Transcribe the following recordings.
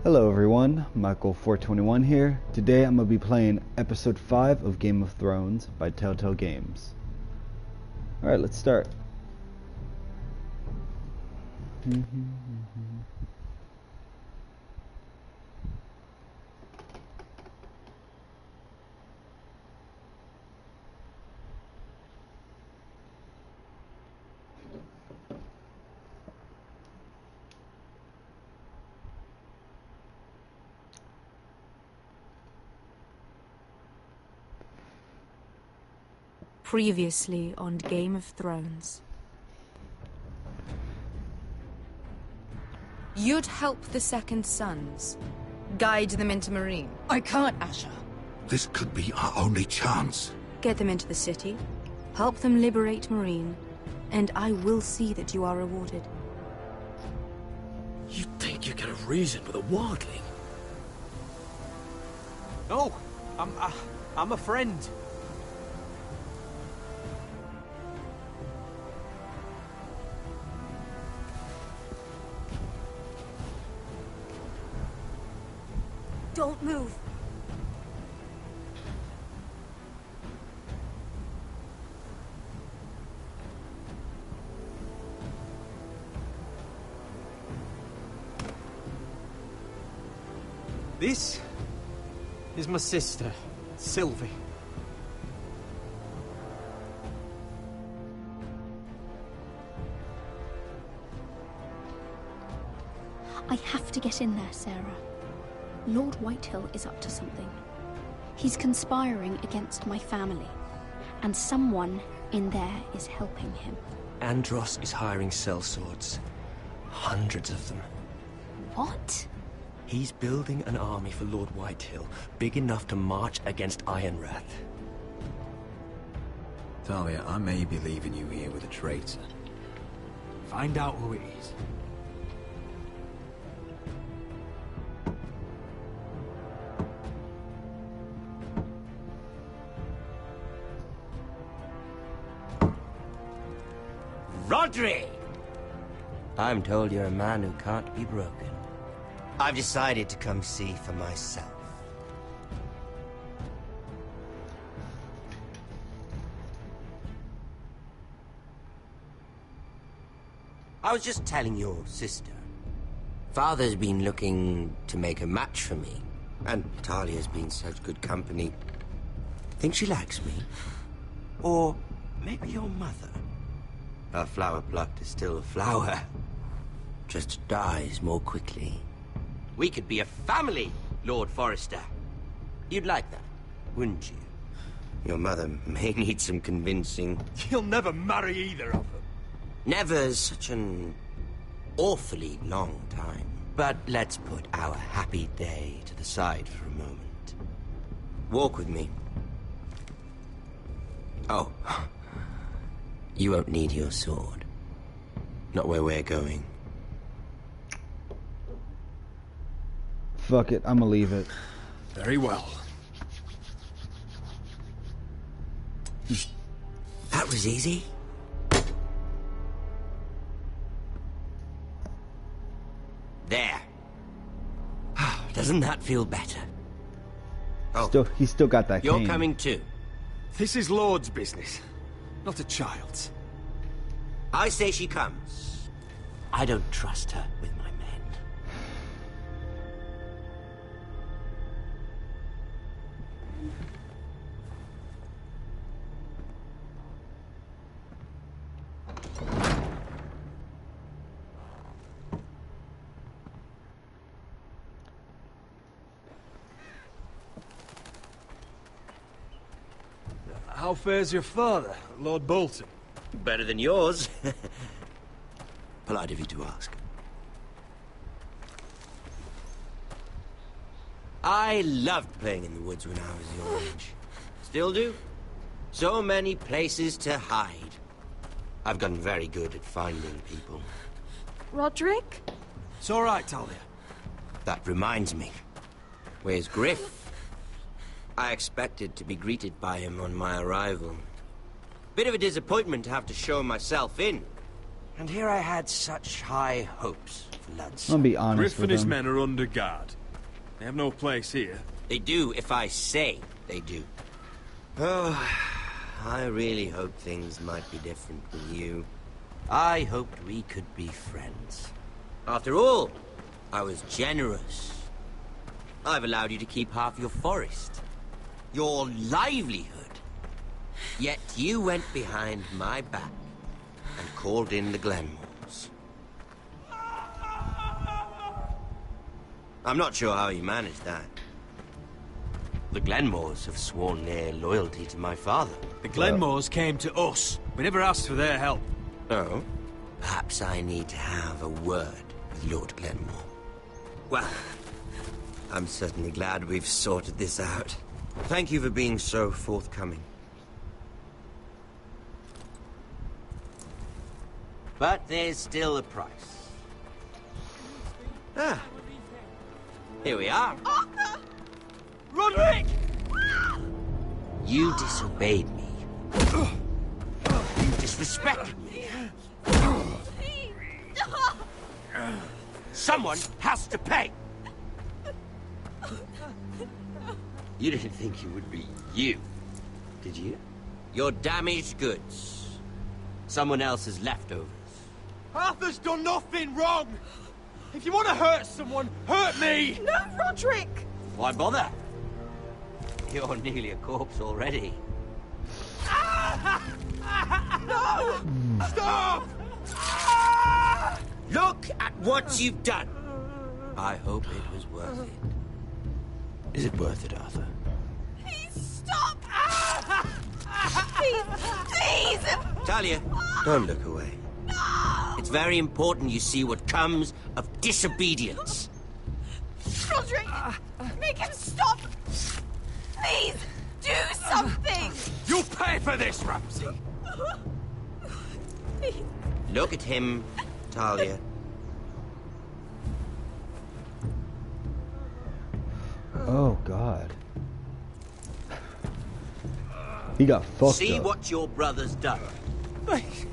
Hello everyone, Michael421 here. Today I'm going to be playing episode 5 of Game of Thrones by Telltale Games. Alright, let's start. Previously on Game of Thrones. You'd help the Second Sons. Guide them into Meereen. I can't, Asha. This could be our only chance. Get them into the city. Help them liberate Meereen. And I will see that you are rewarded. You think you can reason with a wildling? No, I'm a friend. Don't move. This is my sister, Sylvie. I have to get in there, Sarah. Lord Whitehill is up to something. He's conspiring against my family, and someone in there is helping him. Andros is hiring sellswords. Hundreds of them. What? He's building an army for Lord Whitehill, big enough to march against Ironrath. Talia, I may be leaving you here with a traitor. Find out who it is. Rodri! I'm told you're a man who can't be broken. I've decided to come see for myself. I was just telling your sister. Father's been looking to make a match for me, and Talia's been such good company. Think she likes me? Or maybe your mother? A flower plucked is still a flower. Just dies more quickly. We could be a family, Lord Forrester. You'd like that, wouldn't you? Your mother may need some convincing. You'll never marry either of them. Never's such an awfully long time. But let's put our happy day to the side for a moment. Walk with me. Oh. You won't need your sword. Not where we're going. Fuck it, I'm gonna leave it. Very well. That was easy. There. Doesn't that feel better? Oh, He's still got that you're cane. coming too. This is Lord's business, not a child's. I say she comes. I don't trust her with my men. How fares your father, Lord Bolton? Better than yours. Polite of you to ask. I loved playing in the woods when I was your age. Still do. So many places to hide. I've gotten very good at finding people. Roderick? It's all right, Talia. That reminds me. Where's Griff? I expected to be greeted by him on my arrival. Bit of a disappointment to have to show myself in. And here I had such high hopes Lud's I'm gonna be honest Griff with and his him. men are under guard. They have no place here. They do if I say they do. Oh, I really hope things might be different with you. I hoped we could be friends. After all, I was generous. I've allowed you to keep half your forest, your livelihood. Yet you went behind my back and called in the Glenmores. I'm not sure how you managed that. The Glenmores have sworn their loyalty to my father. The Glenmores came to us. We never asked for their help. Oh? Perhaps I need to have a word with Lord Glenmore. Well, I'm certainly glad we've sorted this out. Thank you for being so forthcoming. But there's still a price. Ah. Here we are. Arthur! Roderick! You disobeyed me. You disrespected me. Someone has to pay. You didn't think it would be you, did you? Your damaged goods. Someone else's leftovers. Arthur's done nothing wrong! If you want to hurt someone, hurt me! No, Roderick! Why bother? You're nearly a corpse already. No! Stop! Look at what you've done. I hope it was worth it. Is it worth it, Arthur? Please stop! Please, please! Talia, don't look away. It's very important you see what comes of disobedience. Roderick! Make him stop! Please, do something! You'll pay for this, Ramsay! Please. Look at him, Talia. Oh God. He got fucked See up. what your brother's done. Please,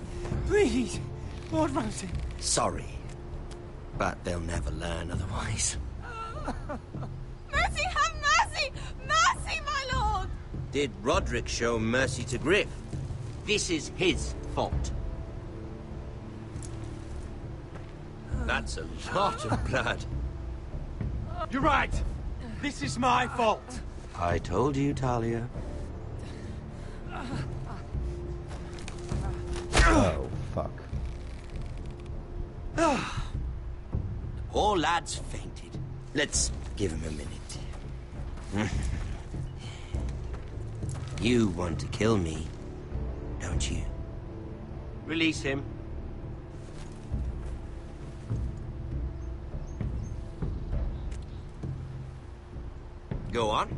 please, Lord Ramsay. Sorry, but they'll never learn otherwise. Mercy, have mercy! Mercy, my lord! Did Roderick show mercy to Griff? This is his fault. That's a lot of blood. You're right. This is my fault. I told you, Talia. Oh fuck. The poor lad's fainted. Let's give him a minute. You want to kill me, don't you? Release him. Go on.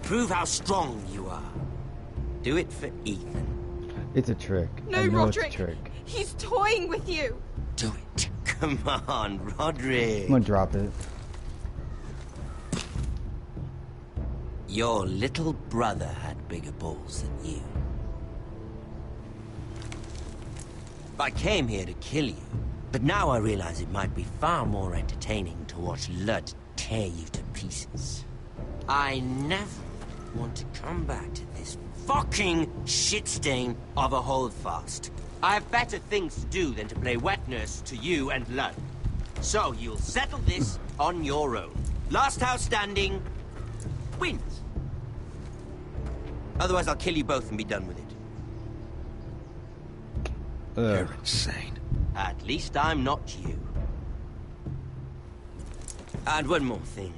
Prove how strong you are. Do it for Ethan. It's a trick. No, I know Roderick! it's a trick. He's toying with you! Do it. Come on, Roderick. I'm gonna drop it. Your little brother had bigger balls than you. I came here to kill you, but now I realize it might be far more entertaining to watch Lud tear you to pieces. I never want to come back to this fucking shit stain of a holdfast. I have better things to do than to play wet nurse to you and Lud. So you'll settle this on your own. Last house standing wins. Otherwise I'll kill you both and be done with it. You're insane. At least I'm not you. And one more thing.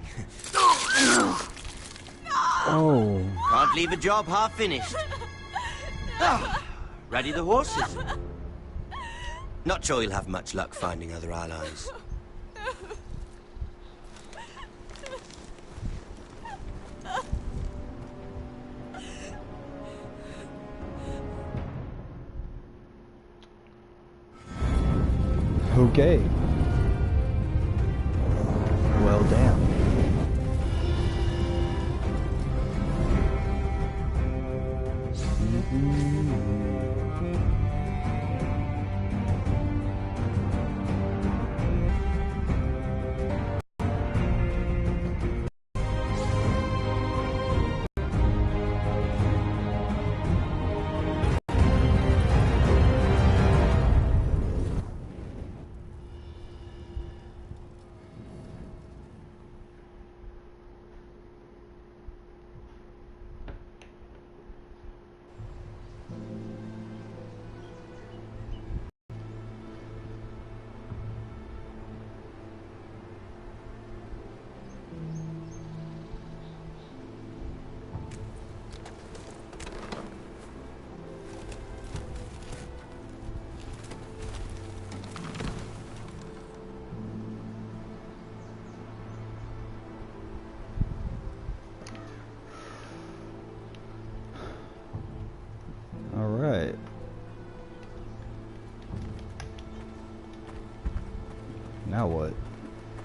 Oh. Can't leave a job half finished. Ready the horses? Not sure you'll have much luck finding other allies. Okay. Well, damn.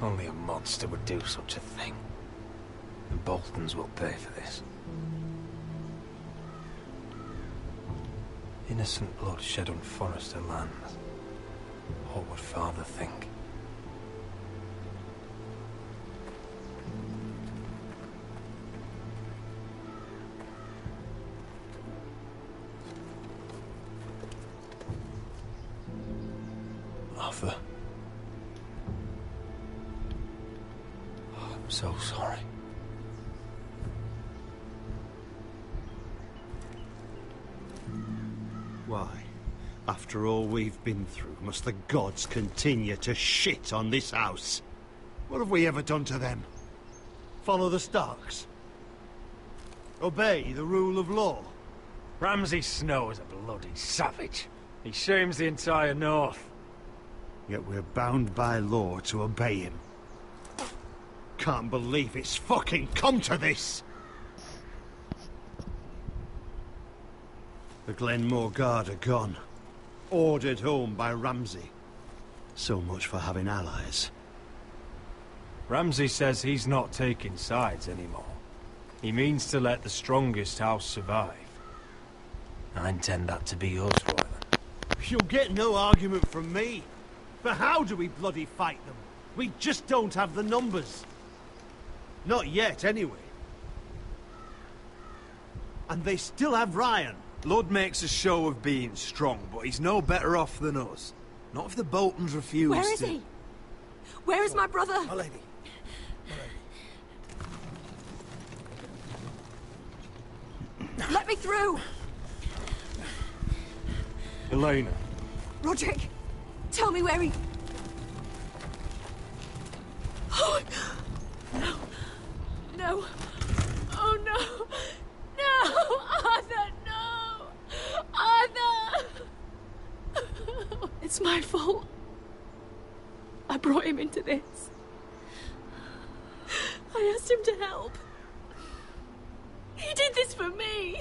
Only a monster would do such a thing. The Boltons will pay for this. Innocent blood shed on Forrester lands. What would Father think? Arthur. I'm so sorry. Why? After all we've been through, must the gods continue to shit on this house? What have we ever done to them? Follow the Starks? Obey the rule of law? Ramsay Snow is a bloody savage. He shames the entire North. Yet we're bound by law to obey him. Can't believe it's fucking come to this! The Glenmore Guard are gone. Ordered home by Ramsay. So much for having allies. Ramsay says he's not taking sides anymore. He means to let the strongest house survive. I intend that to be us, Royland. You'll get no argument from me. But how do we bloody fight them? We just don't have the numbers. Not yet, anyway. And they still have Ryan. Blood makes a show of being strong, but he's no better off than us. Not if the Boltons refuse Where is to... he? Where is my brother? My lady. Let me through! Elena. Roderick, tell me where he... Oh, no. No. Oh, no. No! Arthur, no! Arthur! It's my fault. I brought him into this. I asked him to help. He did this for me.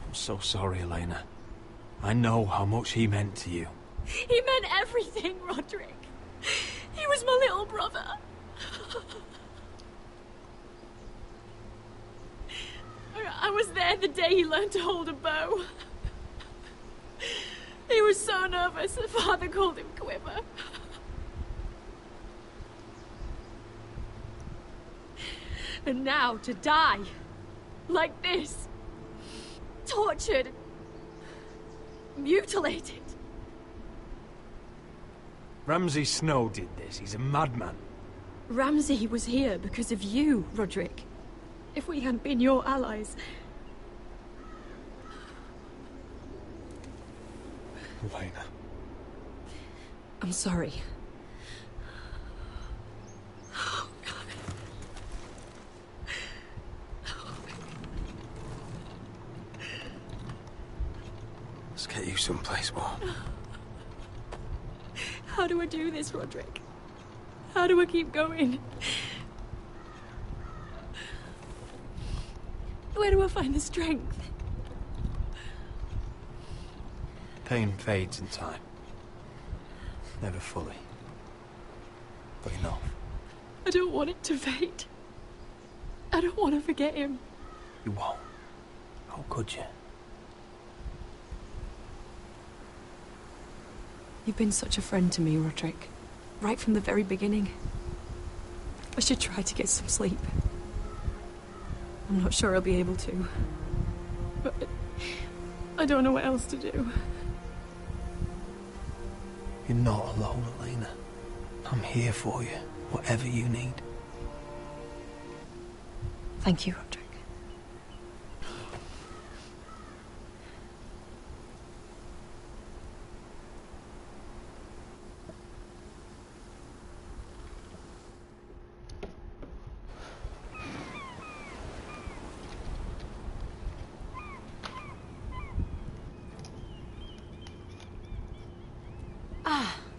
I'm so sorry, Elena. I know how much he meant to you. He meant everything, Roderick. He was my little brother. I was there the day he learned to hold a bow. He was so nervous that Father called him Quiver. And now to die like this, tortured, mutilated. Ramsay Snow did this. He's a madman. Ramsay was here because of you, Roderick. If we hadn't been your allies... Elena. I'm sorry. Oh, God. Let's get you someplace warm. How do I do this, Roderick? How do I keep going? Where do I find the strength? Pain fades in time. Never fully. But enough. I don't want it to fade. I don't want to forget him. You won't. How could you? You've been such a friend to me, Roderick. Right from the very beginning. I should try to get some sleep. I'm not sure I'll be able to. But I don't know what else to do. You're not alone, Elena. I'm here for you, whatever you need. Thank you, Roderick.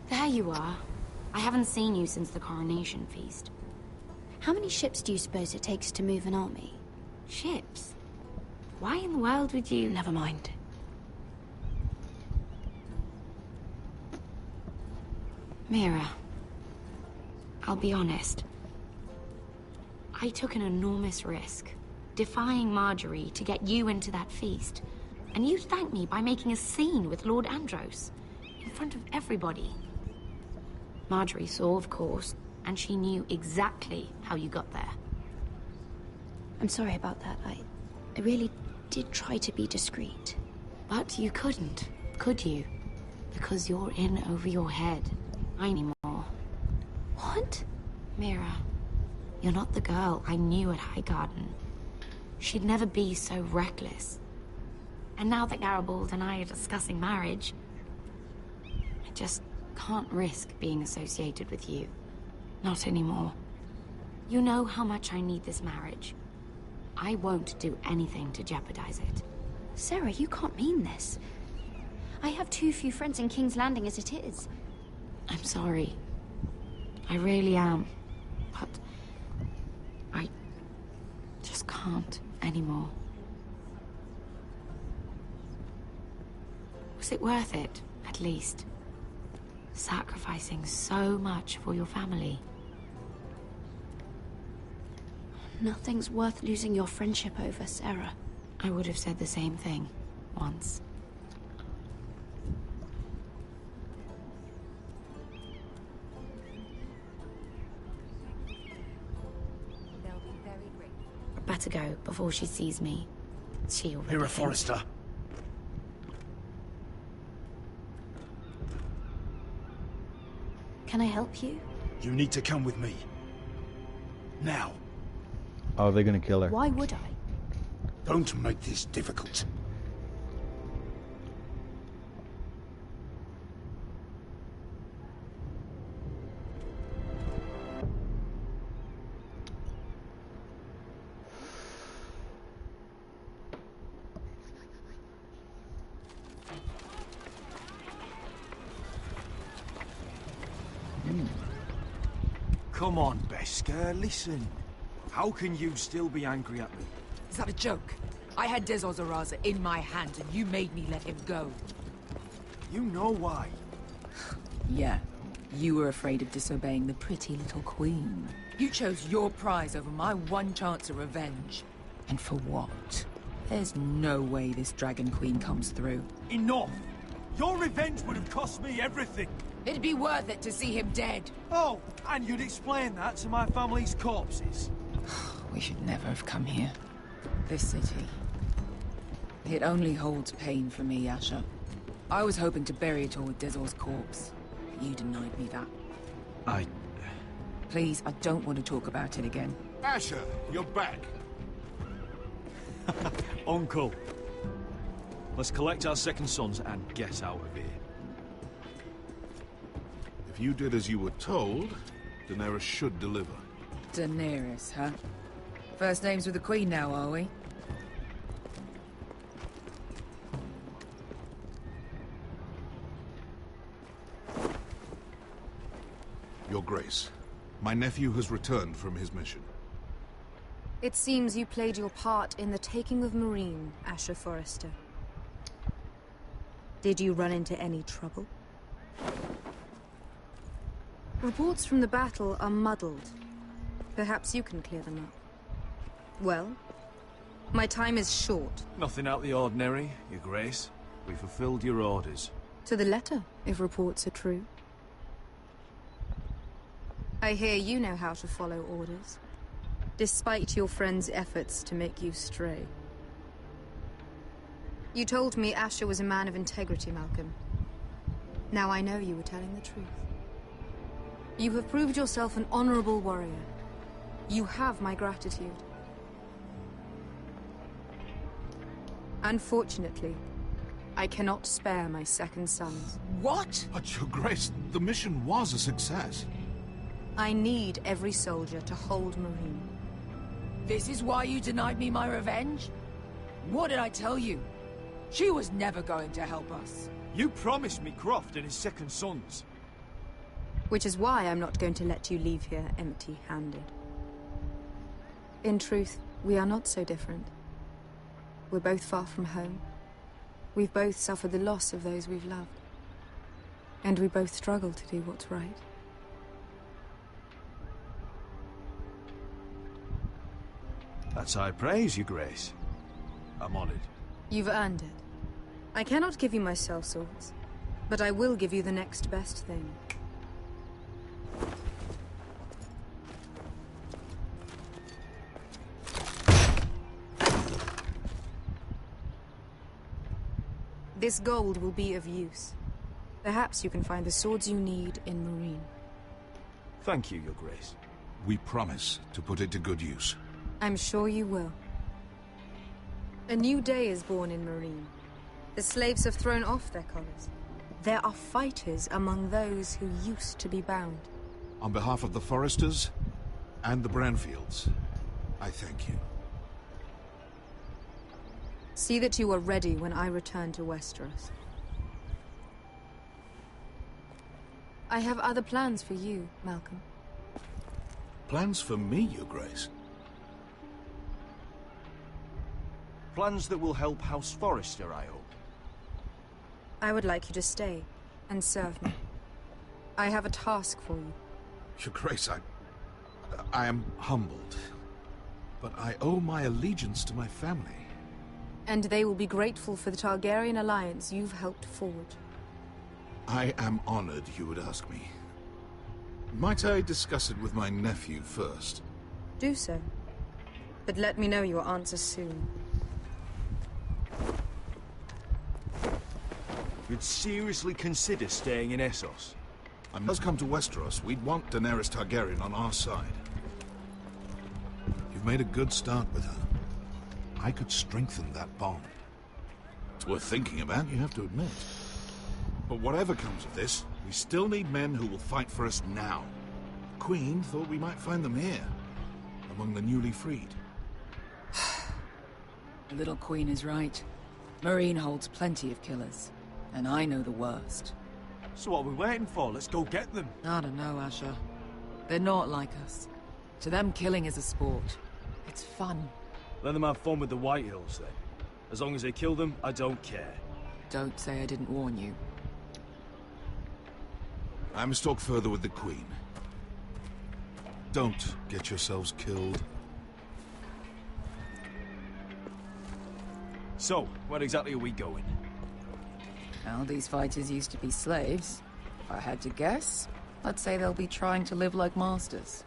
There you are. I haven't seen you since the coronation feast. How many ships do you suppose it takes to move an army? Ships? Why in the world would you... Never mind. Mira. I'll be honest. I took an enormous risk, defying Marjorie to get you into that feast. And you thanked me by making a scene with Lord Andros, in front of everybody. Marjorie saw, of course, and she knew exactly how you got there. I'm sorry about that. I really did try to be discreet. But you couldn't, could you? Because you're in over your head. Anymore. What? Mira, you're not the girl I knew at Highgarden. She'd never be so reckless. And now that Garibald and I are discussing marriage, I just can't risk being associated with you. Not anymore. You know how much I need this marriage. I won't do anything to jeopardize it. Sarah, you can't mean this. I have too few friends in King's Landing as it is. I'm sorry. I really am. But I just can't anymore. Was it worth it, at least? Sacrificing so much for your family. Nothing's worth losing your friendship over, Sarah. I would have said the same thing, once. Better go before she sees me. She already Mira thinks... Forrester. Can I help you? You need to come with me. Now. Oh, they're gonna kill her. Why would I? Don't make this difficult. Come on, Beskar, listen. How can you still be angry at me? Is that a joke? I had Dez Ozaraza in my hand and you made me let him go. You know why. Yeah. You were afraid of disobeying the pretty little queen. You chose your prize over my one chance of revenge. And for what? There's no way this Dragon Queen comes through. Enough! Your revenge would have cost me everything. It'd be worth it to see him dead. Oh, and you'd explain that to my family's corpses. We should never have come here. This city. It only holds pain for me, Asher. I was hoping to bury it all with Dezor's corpse. But you denied me that. Please, I don't want to talk about it again. Asher, you're back. Uncle. Let's collect our second sons and get out of here. If you did as you were told, Daenerys should deliver. Daenerys, huh? First names with the Queen now, are we? Your Grace, my nephew has returned from his mission. It seems you played your part in the taking of Meereen, Asher Forrester. Did you run into any trouble? Reports from the battle are muddled. Perhaps you can clear them up. Well, my time is short. Nothing out the ordinary, Your Grace. We fulfilled your orders. To the letter, if reports are true. I hear you know how to follow orders, despite your friend's efforts to make you stray. You told me Asher was a man of integrity, Malcolm. Now I know you were telling the truth. You have proved yourself an honorable warrior. You have my gratitude. Unfortunately, I cannot spare my second sons. What? But, Your Grace, the mission was a success. I need every soldier to hold Meereen. This is why you denied me my revenge? What did I tell you? She was never going to help us. You promised me Croft and his second sons. Which is why I'm not going to let you leave here empty-handed. In truth, we are not so different. We're both far from home. We've both suffered the loss of those we've loved. And we both struggle to do what's right. That's high praise, Your Grace. I'm honored. You've earned it. I cannot give you my sellswords, but I will give you the next best thing. This gold will be of use. Perhaps you can find the swords you need in Marine. Thank you, Your Grace. We promise to put it to good use. I'm sure you will. A new day is born in Marine. The slaves have thrown off their collars. There are fighters among those who used to be bound. On behalf of the Foresters and the Branfields, I thank you. See that you are ready when I return to Westeros. I have other plans for you, Malcolm. Plans for me, Your Grace? Plans that will help House Forrester, I hope. I would like you to stay and serve me. I have a task for you. Your Grace, I am humbled, but I owe my allegiance to my family. And they will be grateful for the Targaryen alliance you've helped forge. I am honored you would ask me. Might I discuss it with my nephew first? Do so. But let me know your answer soon. You'd seriously consider staying in Essos? I must come to Westeros. We'd want Daenerys Targaryen on our side. You've made a good start with her. I could strengthen that bond. It's worth thinking about, you have to admit. But whatever comes of this, we still need men who will fight for us now. The Queen thought we might find them here, among the newly freed. The little Queen is right. Marine holds plenty of killers, and I know the worst. So what are we waiting for? Let's go get them. I don't know, Asher. They're not like us. To them, killing is a sport. It's fun. Let them have fun with the Whitehills, then. As long as they kill them, I don't care. Don't say I didn't warn you. I must talk further with the Queen. Don't get yourselves killed. So, where exactly are we going? Well, these fighters used to be slaves. If I had to guess, I'd say they'll be trying to live like masters.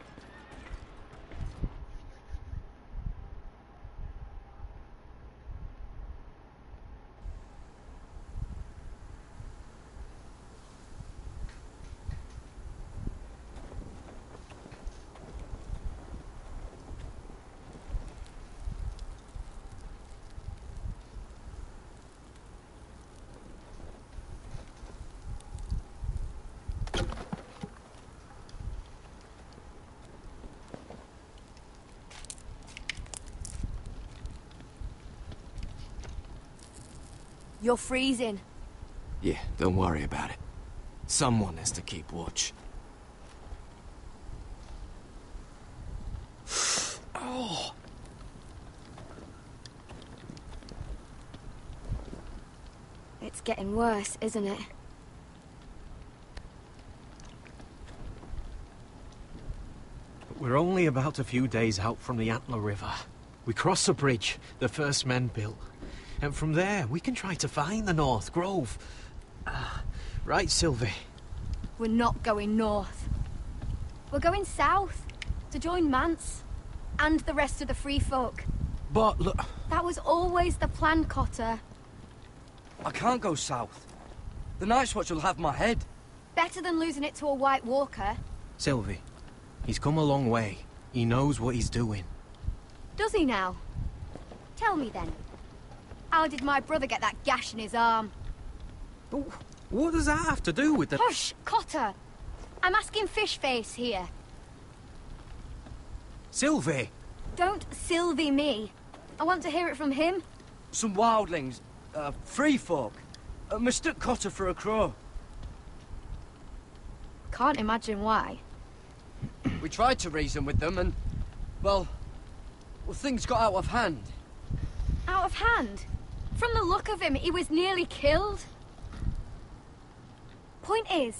You're freezing. Yeah, don't worry about it. Someone has to keep watch. Oh. It's getting worse, isn't it? We're only about a few days out from the Antler River. We cross the bridge the first men built. And from there, we can try to find the North Grove. Right, Sylvie? We're not going north. We're going south, to join Mance, and the rest of the Free Folk. But look... That was always the plan, Cotter. I can't go south. The Night's Watch will have my head. Better than losing it to a White Walker. Sylvie, he's come a long way. He knows what he's doing. Does he now? Tell me then. How did my brother get that gash in his arm? What does that have to do with the... Hush, Cotter! I'm asking Fishface here. Sylvie! Don't Sylvie me. I want to hear it from him. Some wildlings, free folk, mistook Cotter for a crow. Can't imagine why. We tried to reason with them and, well, things got out of hand. Out of hand? From the look of him, he was nearly killed. Point is,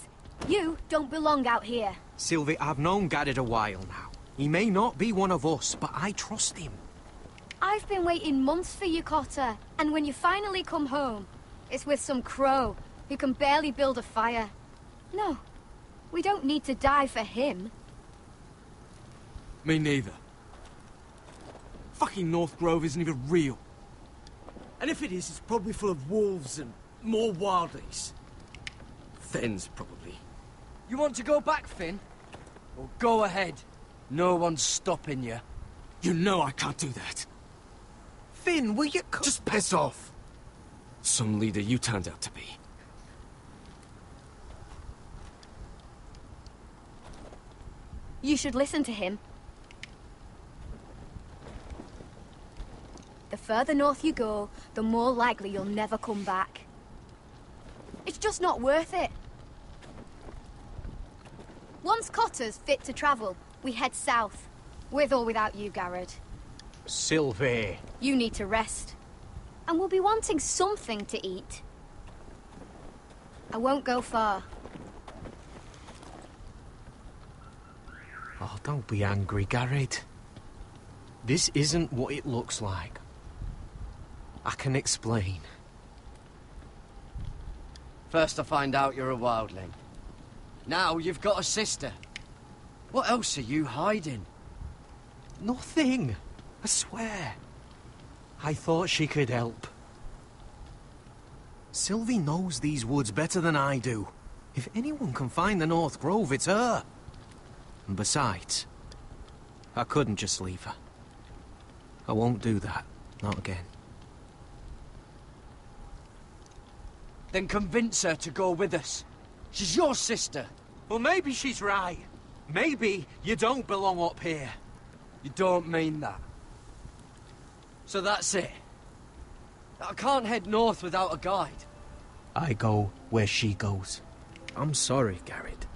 you don't belong out here. Sylvie, I've known Gaddard a while now. He may not be one of us, but I trust him. I've been waiting months for you, Cotter. And when you finally come home, it's with some crow who can barely build a fire. No, we don't need to die for him. Me neither. Fucking North Grove isn't even real. And if it is, it's probably full of wolves and more wildlings. Then's probably. You want to go back, Finn? Well, go ahead. No one's stopping you. You know I can't do that. Finn, will you just piss off? Some leader you turned out to be. You should listen to him. The further north you go, the more likely you'll never come back. It's just not worth it. Once Cotter's fit to travel, we head south. With or without you, Garrett. Sylvie. You need to rest. And we'll be wanting something to eat. I won't go far. Oh, don't be angry, Garrett. This isn't what it looks like. I can explain. First I find out you're a wildling. Now you've got a sister. What else are you hiding? Nothing. I swear. I thought she could help. Sylvie knows these woods better than I do. If anyone can find the North Grove, it's her. And besides, I couldn't just leave her. I won't do that. Not again. Then convince her to go with us. She's your sister. Well, maybe she's right. Maybe you don't belong up here. You don't mean that. So that's it. I can't head north without a guide. I go where she goes. I'm sorry, Garrett.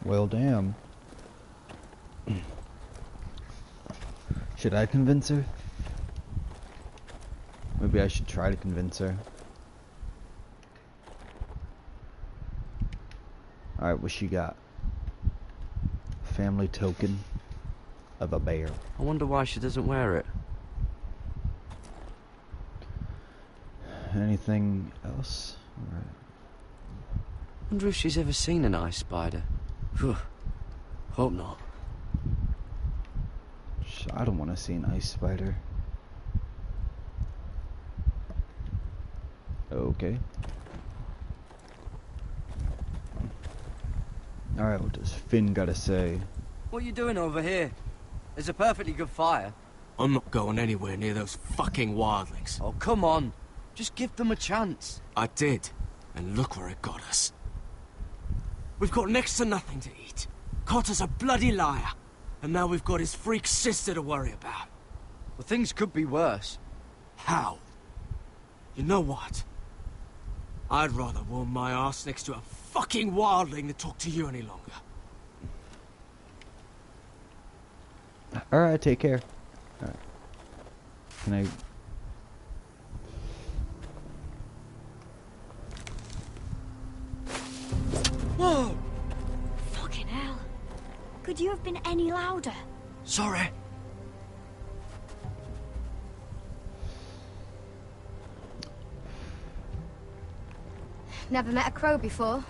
Well, damn. Should I convince her? Maybe I should try to convince her. Alright, what she got? Family token of a bear. I wonder why she doesn't wear it. Anything else? Alright. Wonder if she's ever seen an ice spider. Phew. Hope not. I don't want to see an ice spider. Okay. Alright, what does Finn gotta say? What are you doing over here? There's a perfectly good fire. I'm not going anywhere near those fucking wildlings. Oh, come on. Just give them a chance. I did, and look where it got us. We've got next to nothing to eat. Cotter's a bloody liar. And now we've got his freak sister to worry about. Well, things could be worse. How? You know what? I'd rather warm my ass next to a fucking wildling than talk to you any longer. Alright, take care. Alright. Can I... Whoa! Fucking hell. Could you have been any louder? Sorry. Never met a crow before.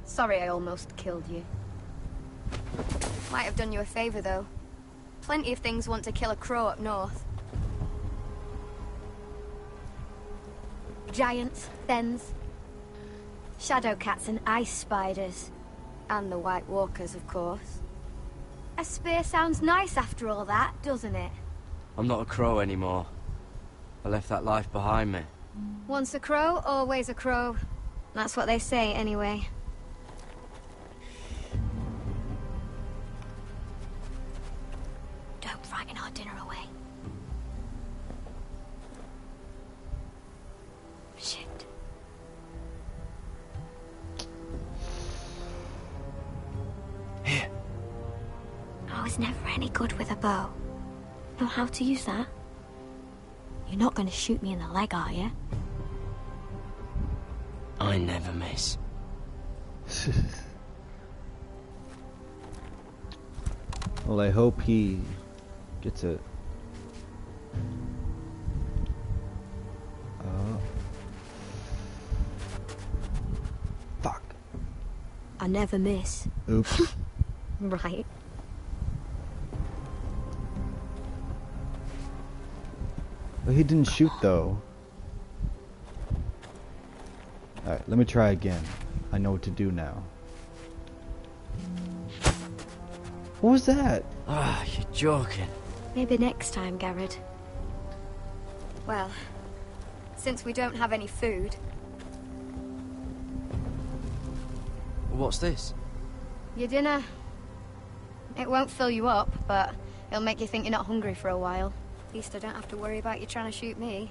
Sorry I almost killed you. Might have done you a favor, though. Plenty of things want to kill a crow up north. Giants, thens, shadow cats and ice spiders. And the White Walkers, of course. A spear sounds nice after all that, doesn't it? I'm not a crow anymore. I left that life behind me. Once a crow, always a crow. That's what they say, anyway. Don't frighten our dinner away. Shit. Here. I was never any good with a bow. Know how to use that? You're not going to shoot me in the leg, are you? I never miss. Well, I hope he gets it. Fuck. I never miss. Oops. Right. Well, he didn't shoot though. Alright, let me try again. I know what to do now. What was that? Ah, you're joking. Maybe next time, Garrett. Well, since we don't have any food... What's this? Your dinner. It won't fill you up, but it'll make you think you're not hungry for a while. At least I don't have to worry about you trying to shoot me.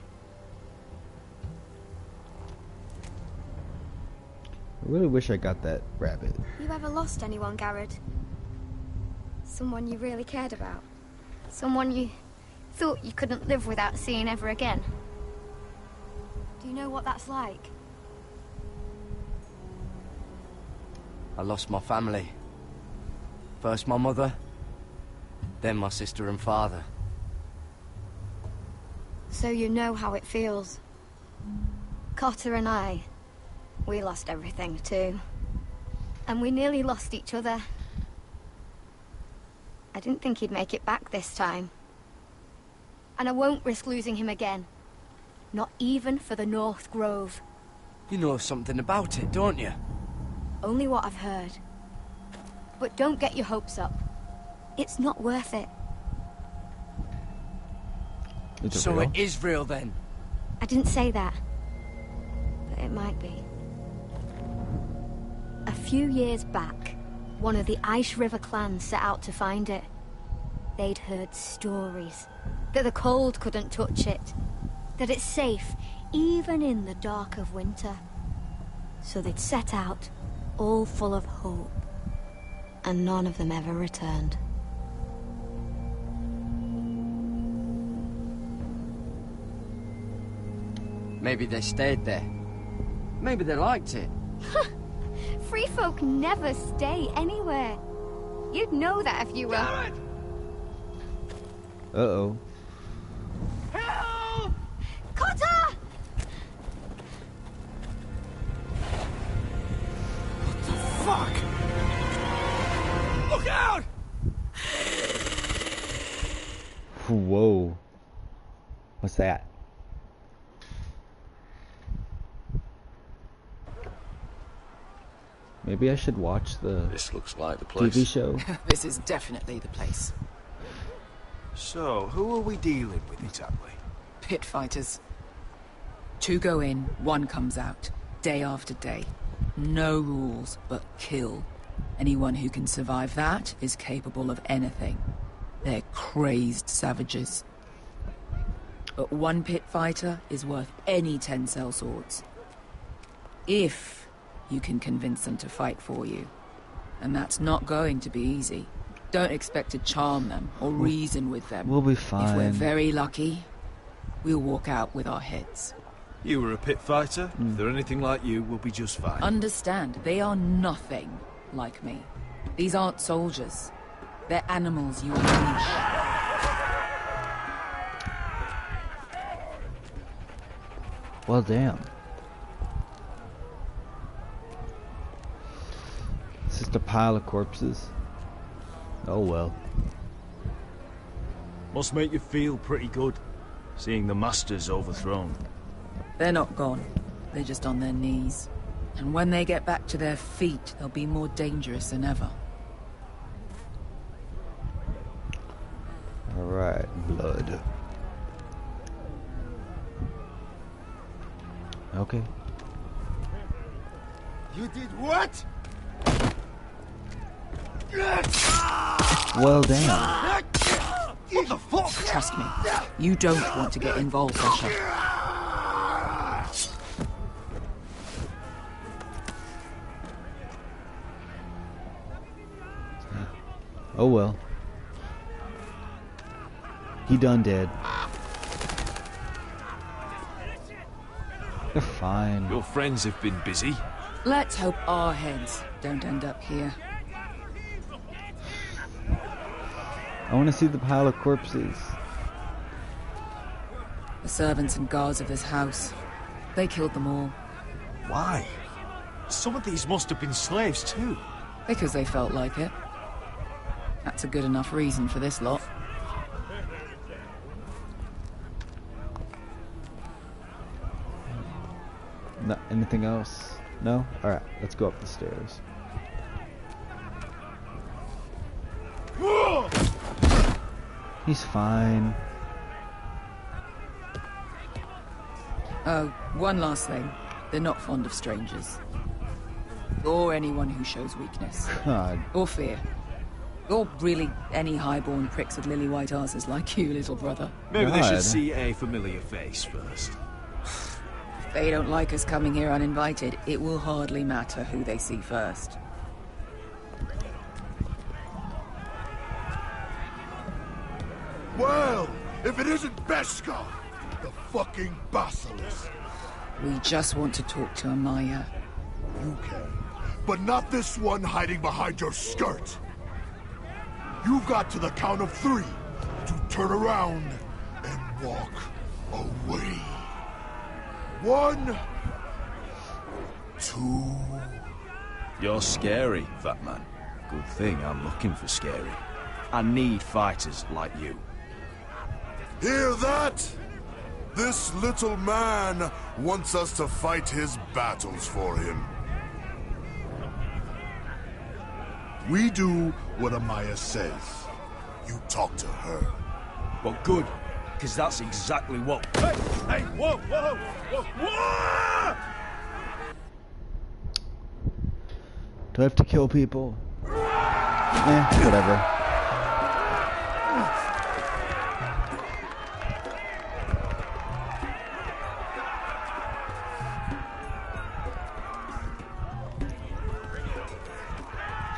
I really wish I got that rabbit. You ever lost anyone, Garrett? Someone you really cared about? Someone you thought you couldn't live without seeing ever again? Do you know what that's like? I lost my family. First my mother, then my sister and father. So you know how it feels. Cotter and I, we lost everything too. And we nearly lost each other. I didn't think he'd make it back this time. And I won't risk losing him again. Not even for the North Grove. You know something about it, don't you? Only what I've heard. But don't get your hopes up. It's not worth it. So it is real then? I didn't say that. But it might be. A few years back, one of the Ice River clans set out to find it. They'd heard stories. That the cold couldn't touch it. That it's safe, even in the dark of winter. So they'd set out, all full of hope. And none of them ever returned. Maybe they stayed there. Maybe they liked it. Free folk never stay anywhere. You'd know that if you were... Uh-oh. Help! Cotter! What the fuck? Look out! Whoa. What's that? Maybe I should watch the This looks like the place. TV show. This is definitely the place. So, who are we dealing with exactly? Pit fighters. 2 go in, 1 comes out. Day after day. No rules, but kill. Anyone who can survive that is capable of anything. They're crazed savages. But 1 pit fighter is worth any 10 sellswords. If you can convince them to fight for you. And that's not going to be easy. Don't expect to charm them or reason with them. We'll be fine. If we're very lucky, we'll walk out with our heads. You were a pit fighter. If they're anything like you, we'll be just fine. Understand, they are nothing like me. These aren't soldiers. They're animals you unleash. Well, damn. It's just a pile of corpses. Oh well. Must make you feel pretty good, seeing the Masters overthrown. They're not gone. They're just on their knees. And when they get back to their feet, they'll be more dangerous than ever. Alright, blood. Okay. You did what? Well, damn. What the fuck? Trust me, you don't want to get involved, Asher. Oh well. He done dead. You're fine. Your friends have been busy. Let's hope our heads don't end up here. I want to see the pile of corpses. The servants and guards of this house. They killed them all. Why? Some of these must have been slaves too. Because they felt like it. That's a good enough reason for this lot. No, anything else? No? Alright, let's go up the stairs. He's fine. Oh, one last thing. They're not fond of strangers. Or anyone who shows weakness. God. Or fear. Or really any highborn pricks with lily white asses like you, little brother. Maybe they should see a familiar face first. If they don't like us coming here uninvited, it will hardly matter who they see first. Well, if it isn't Beskar, the fucking basilisk. We just want to talk to Amaya. You can, but not this one hiding behind your skirt. You've got to the count of 3 to turn around and walk away. 1, 2. You're scary, fat man. Good thing I'm looking for scary. I need fighters like you. Hear that? This little man wants us to fight his battles for him. We do what Amaya says. You talk to her. Well, good, because that's exactly what... Hey, whoa, whoa, whoa, whoa! Do I have to kill people? Whatever.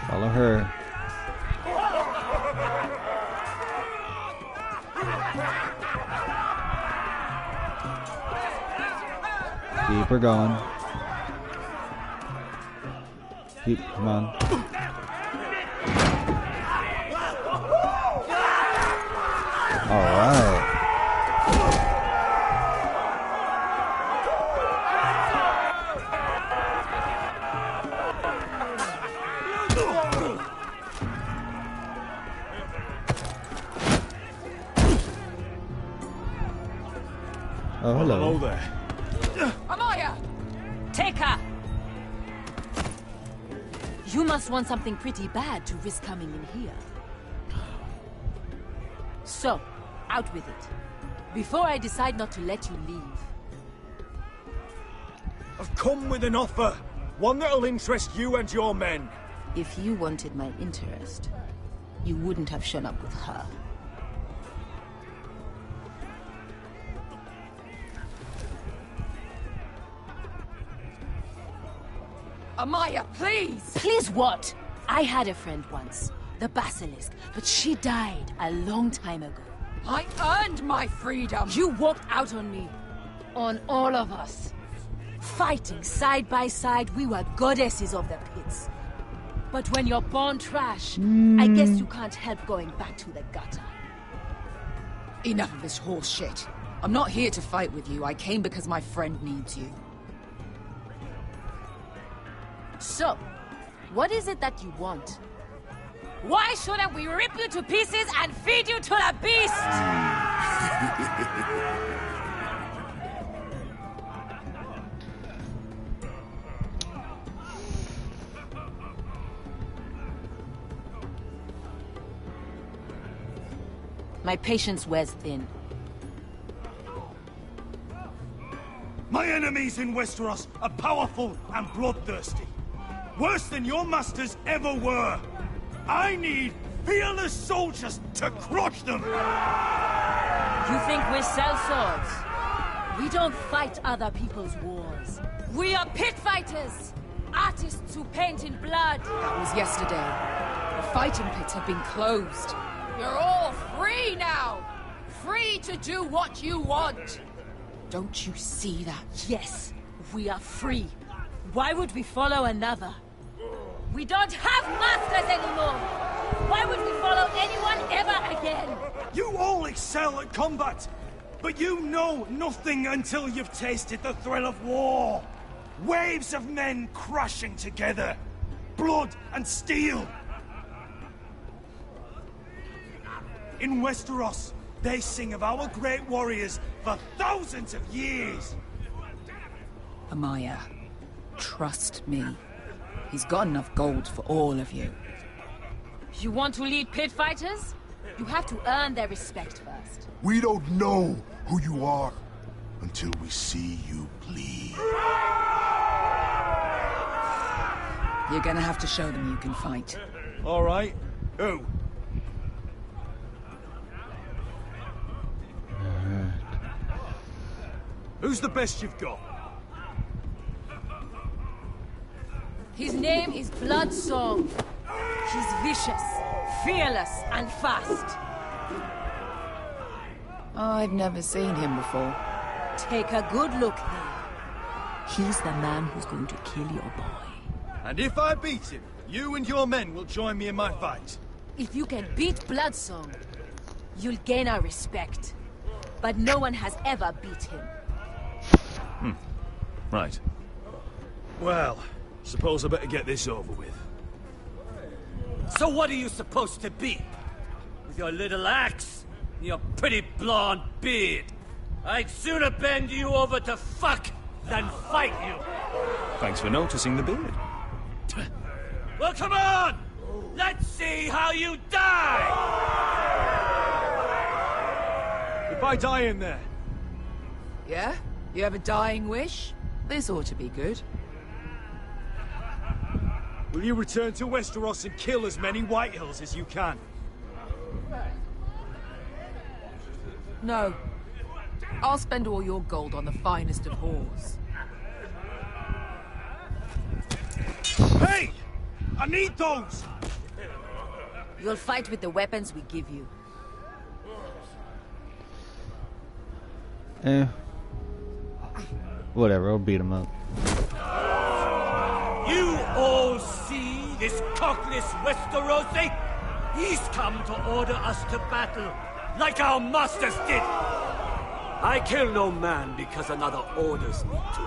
Follow her. Keep her going. Come on. All right. Oh, hello. Hello there. Amaya! Take her! You must want something pretty bad to risk coming in here. So, out with it. Before I decide not to let you leave. I've come with an offer. One that'll interest you and your men. If you wanted my interest, you wouldn't have shown up with her. Amaya, please! Please what? I had a friend once, the Basilisk, but she died a long time ago. I earned my freedom! You walked out on me. On all of us. Fighting side by side, we were goddesses of the pits. But when you're born trash, I guess you can't help going back to the gutter. Enough of this horse shit. I'm not here to fight with you. I came because my friend needs you. So, what is it that you want? Why shouldn't we rip you to pieces and feed you to the beast? My patience wears thin. My enemies in Westeros are powerful and bloodthirsty. Worse than your masters ever were. I need fearless soldiers to crush them! You think we sell swords? We don't fight other people's wars. We are pit fighters! Artists who paint in blood! That was yesterday. The fighting pits have been closed. You're all free now! Free to do what you want! Don't you see that? Yes, we are free. Why would we follow another? We don't have masters anymore! Why would we follow anyone ever again? You all excel at combat, but you know nothing until you've tasted the thrill of war. Waves of men crashing together. Blood and steel. In Westeros, they sing of our great warriors for thousands of years. Amaya, trust me. He's got enough gold for all of you. You want to lead pit fighters? You have to earn their respect first. We don't know who you are until we see you bleed. You're gonna have to show them you can fight. All right. Who? Who's the best you've got? His name is Bloodsong. He's vicious, fearless, and fast. I've never seen him before. Take a good look there. He's the man who's going to kill your boy. And if I beat him, you and your men will join me in my fight. If you can beat Bloodsong, you'll gain our respect. But no one has ever beat him. Right. Well, suppose I better get this over with. So what are you supposed to be? With your little axe and your pretty blonde beard? I'd sooner bend you over to fuck than fight you. Thanks for noticing the beard. Well, come on! Let's see how you die! If I die in there... Yeah? You have a dying wish? This ought to be good. Will you return to Westeros and kill as many Whitehills as you can? No. I'll spend all your gold on the finest of whores. Hey! I need those! You'll fight with the weapons we give you. Whatever, I'll beat him up. You all see this cockless Westerosi? He's come to order us to battle, like our masters did. I kill no man because another orders me to.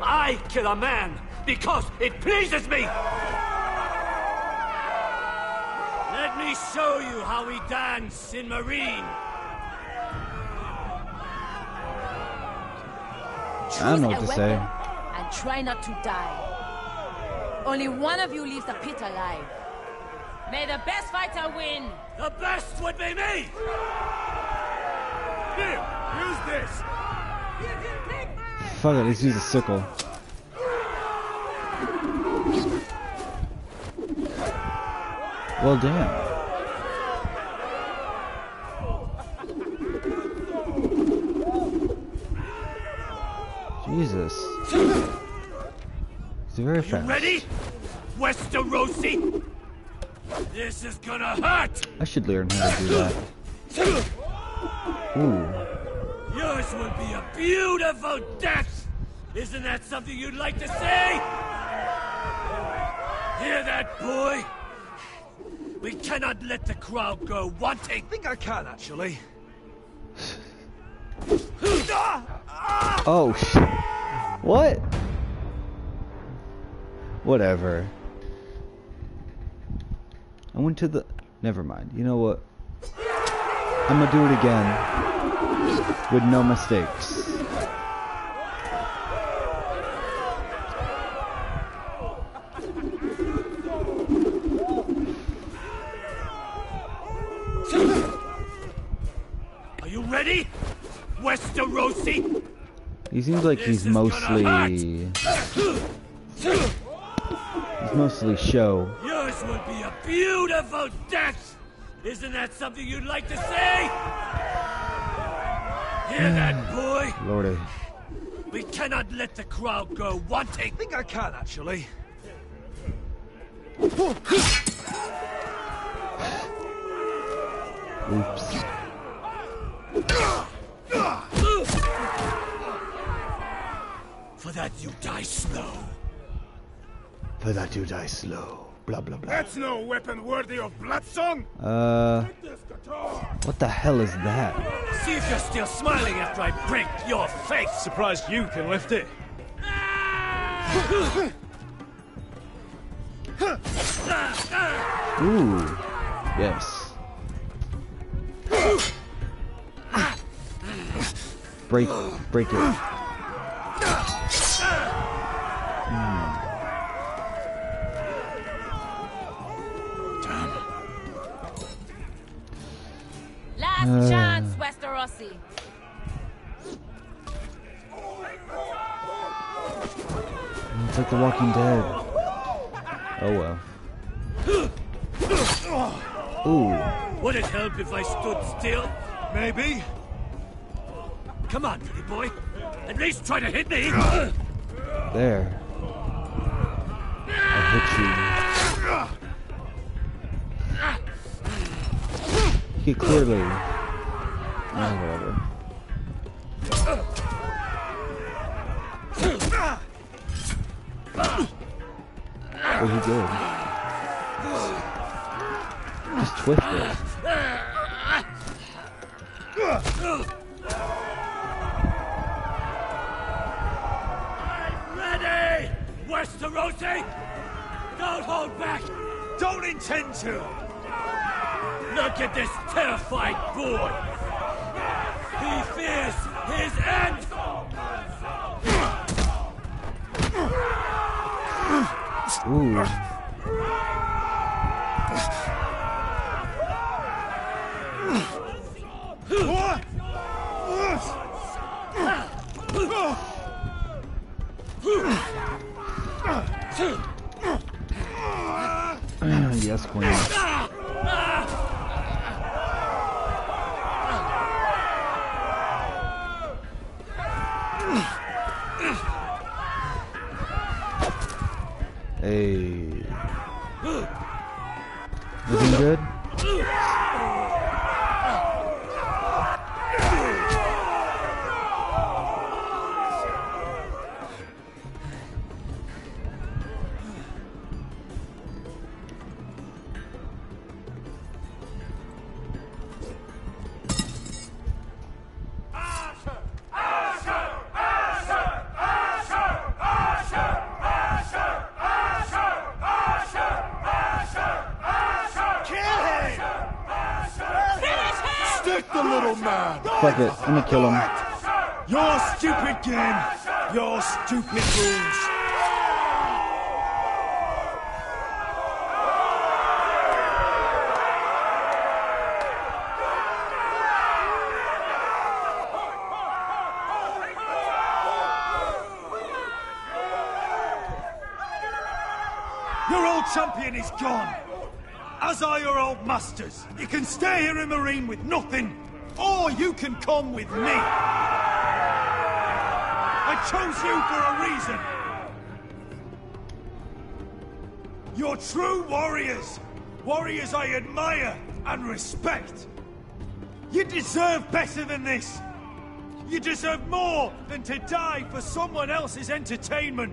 I kill a man because it pleases me! Let me show you how we dance in Marine. I don't know what to say. And try not to die. Only one of you leaves the pit alive. May the best fighter win! The best would be me! Here, use this! Fuck it, let's use a sickle. Well, damn. Jesus. He's very fast. You ready? Westerosi? This is gonna hurt! I should learn how to do that. Ooh. Yours will be a beautiful death! Isn't that something you'd like to say? Hear that, boy? We cannot let the crowd go wanting. I think I can, actually. Oh, shit. What? Whatever. I went to the... Never mind. You know what? I'm gonna do it again. With no mistakes. Are you ready? Westerosi? He seems like he's mostly... He's mostly show. Yours will be a beautiful death! Isn't that something you'd like to say? Hear that, boy? Lordy. We cannot let the crowd go wanting. I think I can, actually. Oops. For that you die slow. For that you die slow. Blah, blah, blah. That's no weapon worthy of Bloodsong. What the hell is that? See if you're still smiling after I break your face. Surprised you can lift it. Ooh, yes. Break it. Last chance, Westerosi. It's like The Walking Dead. Oh well. Ooh. Would it help if I stood still? Maybe. Come on, pretty boy. At least try to hit me. There. I hit you. He clearly. Whatever. Oh, he did. Just twist it. I'm ready! Westerosi! Don't hold back! Don't intend to! Look at this terrified boy! He fears his end! Ooh. Yes, Queen. Hey. Looking good? Fuck it, I'm gonna kill him. Your stupid game, your stupid rules. Your old champion is gone, as are your old masters. You can stay here in Marine with nothing, or you can come with me. I chose you for a reason. You're true warriors. Warriors I admire and respect. You deserve better than this. You deserve more than to die for someone else's entertainment.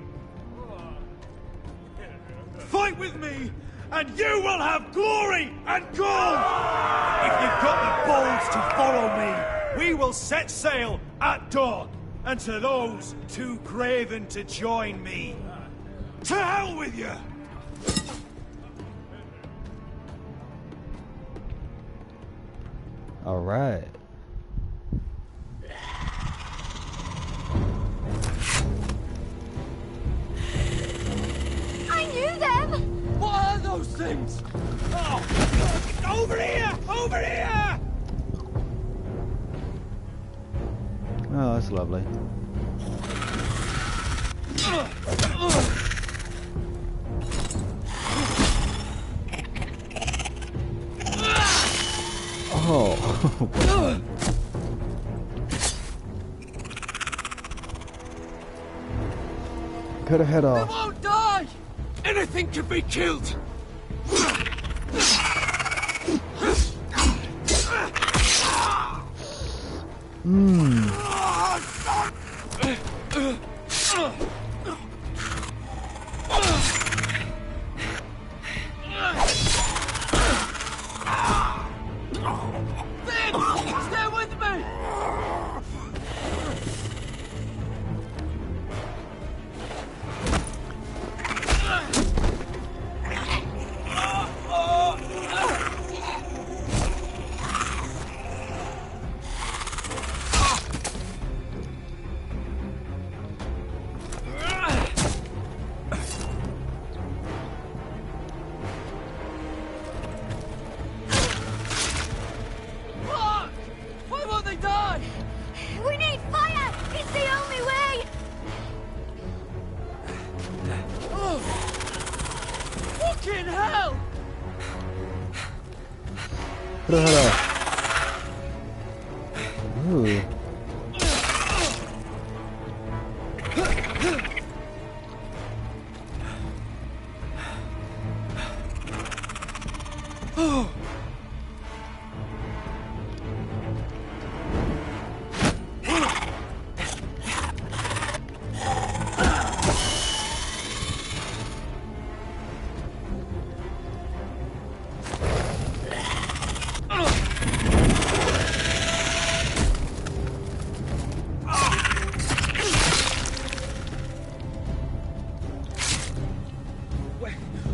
Fight with me, and you will have glory and gold! If you've got the balls to follow me, we will set sail at dawn. And to those too craven to join me, to hell with you! All right. I knew them! What are those things? Oh, over here! Over here! Oh, that's lovely. Oh. Cut her head off. They won't die! Anything can be killed! Fucking hell! Ooh.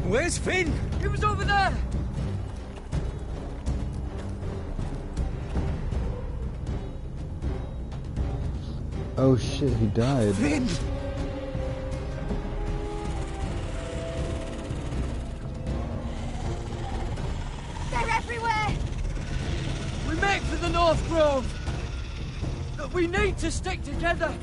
Where's Finn? He was over there! Oh shit, he died. Finn! They're everywhere! We make for the North Grove! But we need to stick together!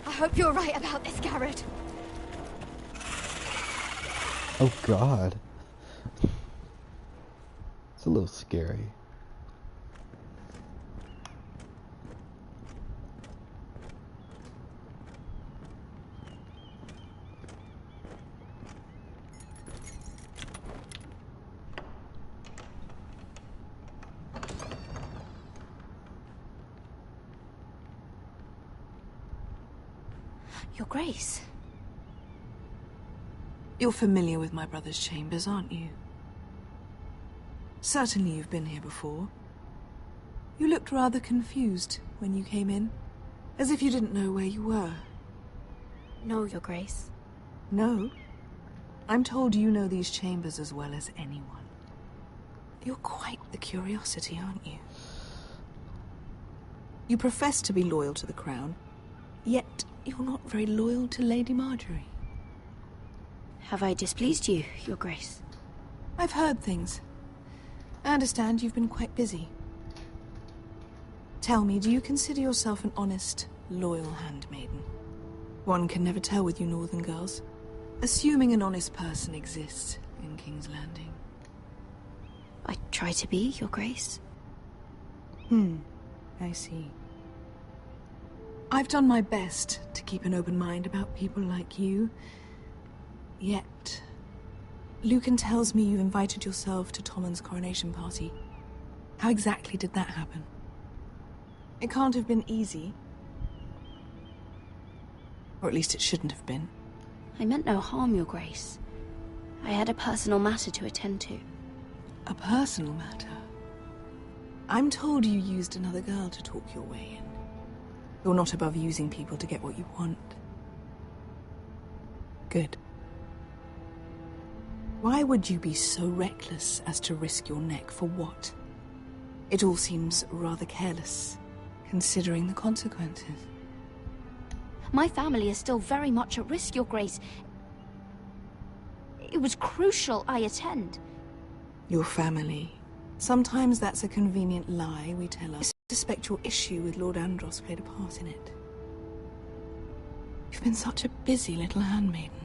I hope you're right about this, Garrett. Oh god. It's a little scary. Your Grace. You're familiar with my brother's chambers, aren't you? Certainly you've been here before. You looked rather confused when you came in, as if you didn't know where you were. No, Your Grace. No? I'm told you know these chambers as well as anyone. You're quite the curiosity, aren't you? You profess to be loyal to the crown, yet you're not very loyal to Lady Marjorie. Have I displeased you, Your Grace? I've heard things. I understand you've been quite busy. Tell me, do you consider yourself an honest, loyal handmaiden? One can never tell with you northern girls. Assuming an honest person exists in King's Landing. I try to be, Your Grace. I see. I've done my best to keep an open mind about people like you. Yet, Lucan tells me you invited yourself to Tommen's coronation party. How exactly did that happen? It can't have been easy. Or at least it shouldn't have been. I meant no harm, Your Grace. I had a personal matter to attend to. A personal matter? I'm told you used another girl to talk your way in. You're not above using people to get what you want. Good. Why would you be so reckless as to risk your neck for what? It all seems rather careless, considering the consequences. My family is still very much at risk, Your Grace. It was crucial I attend. Your family. Sometimes that's a convenient lie we tell us. I suspect your issue with Lord Andros played a part in it. You've been such a busy little handmaiden.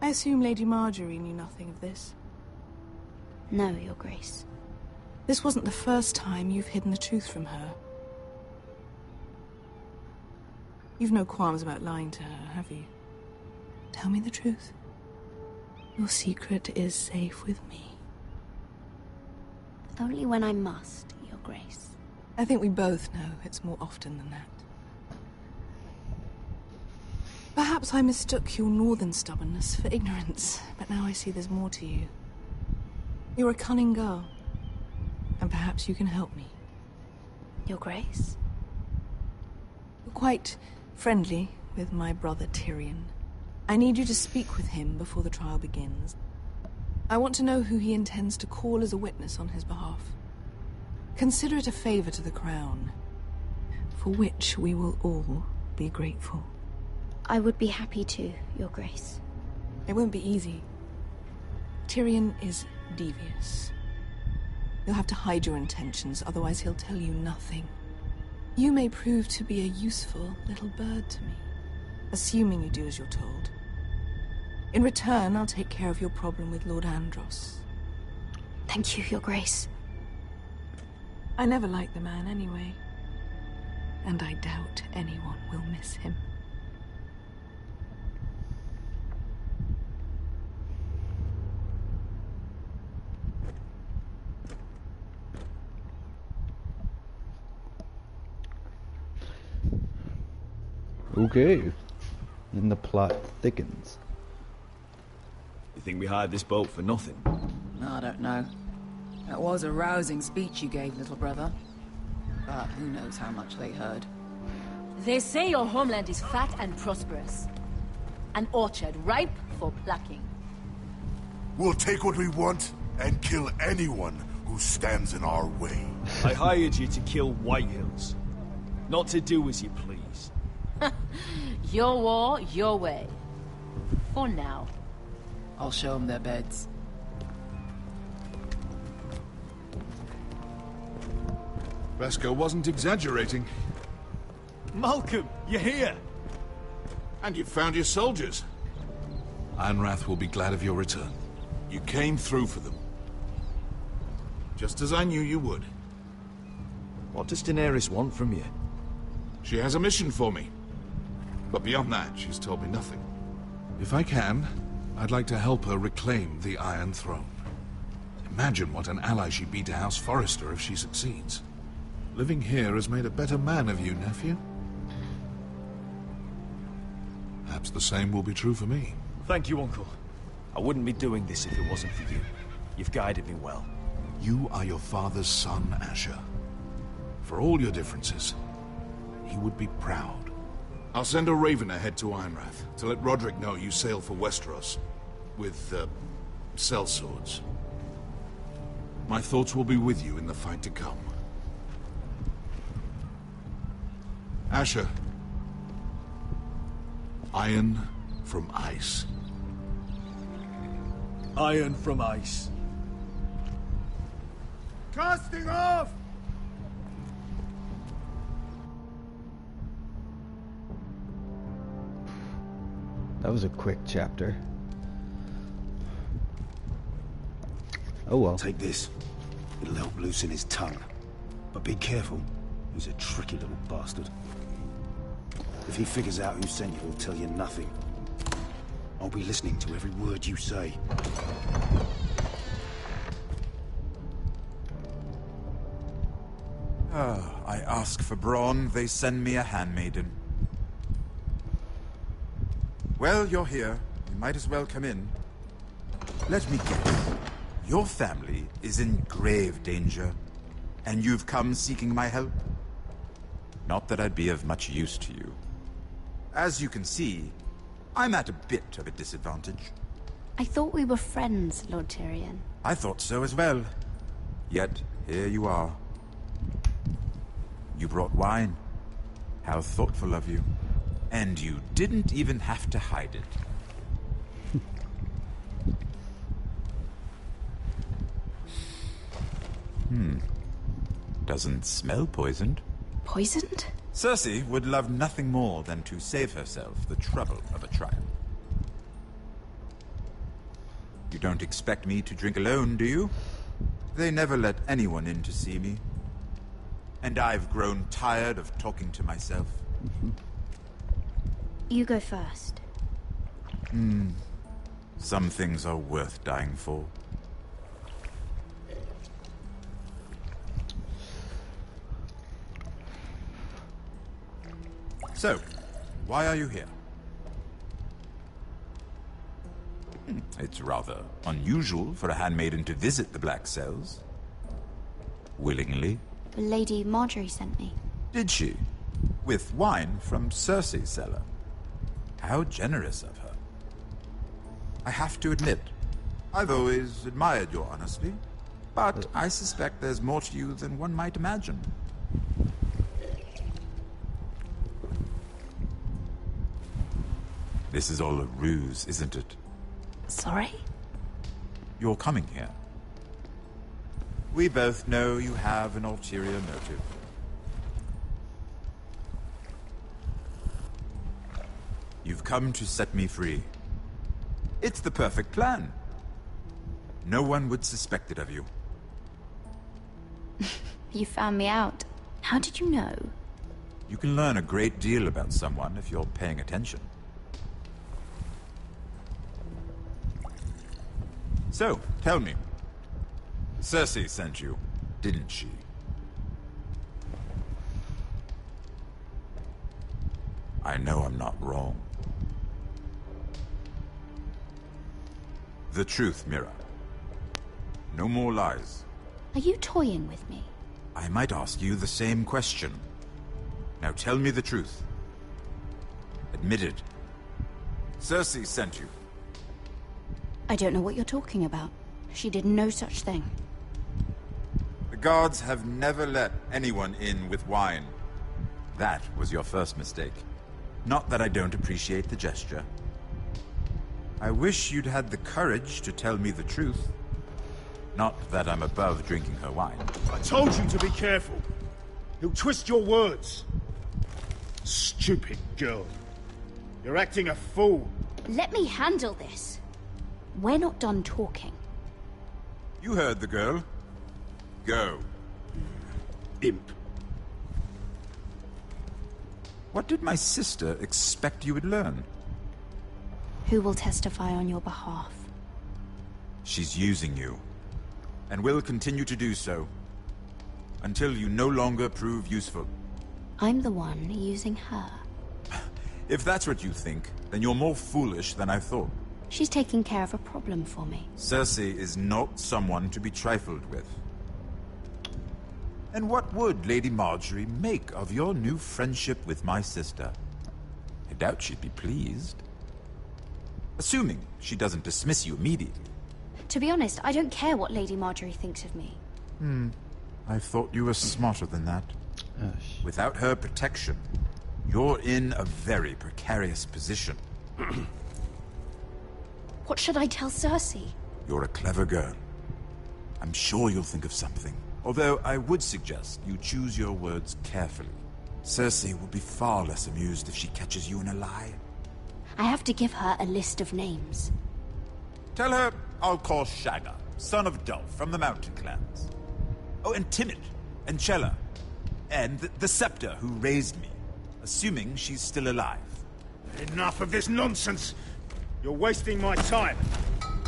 I assume Lady Marjorie knew nothing of this. No, Your Grace. This wasn't the first time you've hidden the truth from her. You've no qualms about lying to her, have you? Tell me the truth. Your secret is safe with me. Only when I must, Your Grace. I think we both know it's more often than that. Perhaps I mistook your northern stubbornness for ignorance, but now I see there's more to you. You're a cunning girl, and perhaps you can help me. Your Grace? You're quite friendly with my brother Tyrion. I need you to speak with him before the trial begins. I want to know who he intends to call as a witness on his behalf. Consider it a favor to the crown, for which we will all be grateful. I would be happy to, Your Grace. It won't be easy. Tyrion is devious. You'll have to hide your intentions, otherwise he'll tell you nothing. You may prove to be a useful little bird to me, assuming you do as you're told. In return, I'll take care of your problem with Lord Andros. Thank you, Your Grace. I never liked the man anyway, and I doubt anyone will miss him. Okay. And the plot thickens. You think we hired this boat for nothing? I don't know. That was a rousing speech you gave, little brother. But who knows how much they heard. They say your homeland is fat and prosperous. An orchard ripe for plucking. We'll take what we want and kill anyone who stands in our way. I hired you to kill Whitehills, not to do as you please. Your war, your way. For now. I'll show them their beds. Bresco wasn't exaggerating. Malcolm, you're here! And you've found your soldiers. Ironrath will be glad of your return. You came through for them. Just as I knew you would. What does Daenerys want from you? She has a mission for me. But beyond that, she's told me nothing. If I can, I'd like to help her reclaim the Iron Throne. Imagine what an ally she'd be to House Forrester if she succeeds. Living here has made a better man of you, nephew. Perhaps the same will be true for me. Thank you, Uncle. I wouldn't be doing this if it wasn't for you. You've guided me well. You are your father's son, Asher. For all your differences, he would be proud. I'll send a raven ahead to Ironrath to let Roderick know you sail for Westeros with, sellswords. My thoughts will be with you in the fight to come. Asher. Iron from ice. Iron from ice. Casting off! That was a quick chapter. Oh well. Take this. It'll help loosen his tongue. But be careful. He's a tricky little bastard. If he figures out who sent you, he'll tell you nothing. I'll be listening to every word you say. I ask for brawn, they send me a handmaiden. Well, you're here. You might as well come in. Let me guess. Your family is in grave danger, and you've come seeking my help? Not that I'd be of much use to you. As you can see, I'm at a bit of a disadvantage. I thought we were friends, Lord Tyrion. I thought so as well. Yet, here you are. You brought wine. How thoughtful of you. And you didn't even have to hide it. Doesn't smell poisoned. Poisoned? Cersei would love nothing more than to save herself the trouble of a trial. You don't expect me to drink alone, do you? They never let anyone in to see me. And I've grown tired of talking to myself. You go first. Some things are worth dying for. So, why are you here? It's rather unusual for a handmaiden to visit the Black Cells. Willingly. Lady Marjorie sent me. Did she? With wine from Cersei's cellar. How generous of her. I have to admit, I've always admired your honesty, but I suspect there's more to you than one might imagine. This is all a ruse, isn't it? Sorry? You're coming here. We both know you have an ulterior motive. You've come to set me free. It's the perfect plan. No one would suspect it of you. You found me out. How did you know? You can learn a great deal about someone if you're paying attention. So, tell me. Cersei sent you, didn't she? I know I'm not wrong. The truth, Mira. No more lies. Are you toying with me? I might ask you the same question. Now tell me the truth. Admit it. Cersei sent you. I don't know what you're talking about. She did no such thing. The guards have never let anyone in with wine. That was your first mistake. Not that I don't appreciate the gesture. I wish you'd had the courage to tell me the truth. Not that I'm above drinking her wine. I told you to be careful. He'll twist your words. Stupid girl. You're acting a fool. Let me handle this. We're not done talking. You heard the girl. Go. Imp. What did my sister expect you would learn? Who will testify on your behalf? She's using you. And will continue to do so. Until you no longer prove useful. I'm the one using her. If that's what you think, then you're more foolish than I thought. She's taking care of a problem for me. Cersei is not someone to be trifled with. And what would Lady Marjorie make of your new friendship with my sister? I doubt she'd be pleased. Assuming she doesn't dismiss you immediately. To be honest, I don't care what Lady Marjorie thinks of me. I thought you were smarter than that. Without her protection, you're in a very precarious position. What should I tell Cersei? You're a clever girl. I'm sure you'll think of something. Although I would suggest you choose your words carefully. Cersei will be far less amused if she catches you in a lie. I have to give her a list of names. Tell her I'll call Shagga, son of Dolph from the Mountain Clans. Oh, and Timid, and Chella, and the Scepter who raised me, assuming she's still alive. Enough of this nonsense! You're wasting my time.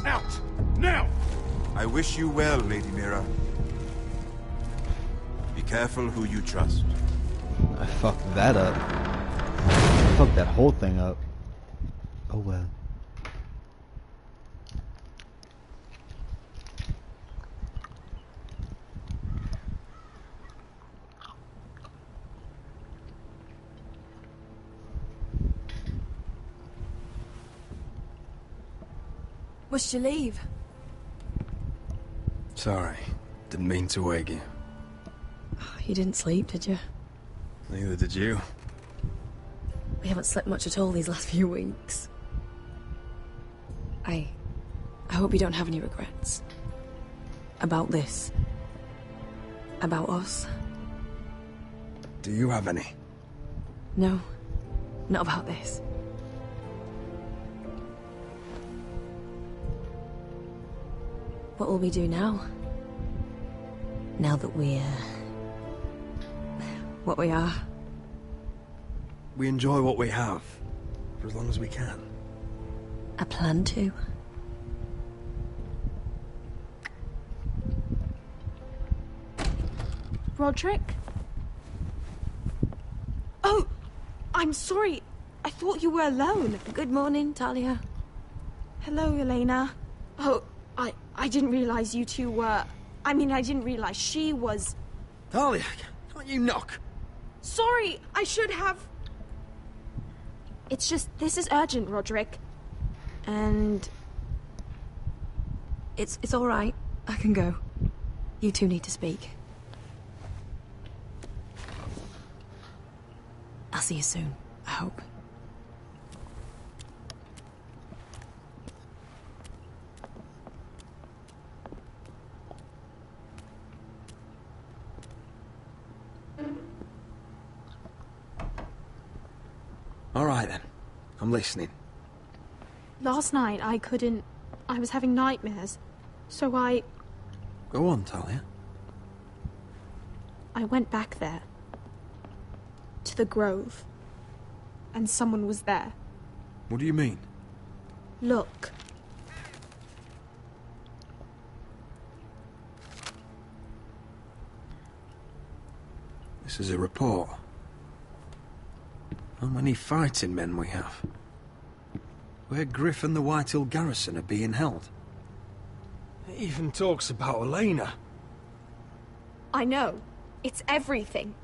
Out! Now! I wish you well, Lady Mira. Be careful who you trust. I fucked that up. I fucked that whole thing up. Oh well. Must you leave? Sorry. Didn't mean to wake you. You didn't sleep, did you? Neither did you. We haven't slept much at all these last few weeks. I hope you don't have any regrets. About this. About us. Do you have any? No. Not about this. What will we do now? Now that we're... what we are? We enjoy what we have, for as long as we can. I plan to. Roderick? Oh! I'm sorry. I thought you were alone. Good morning, Talia. Hello, Elena. Oh, I didn't realize you two were... I mean, I didn't realize she was... Talia, can't you knock? Sorry, I should have... It's just, this is urgent, Roderick. And... It's all right. I can go. You two need to speak. I'll see you soon, I hope. I'm listening. Last night I was having nightmares. So Go on, Talia. I went back there. To the grove. And someone was there. What do you mean? Look. This is a report. How many fighting men we have? Where Griff and the Whitehill garrison are being held. It even talks about Elena. I know. It's everything.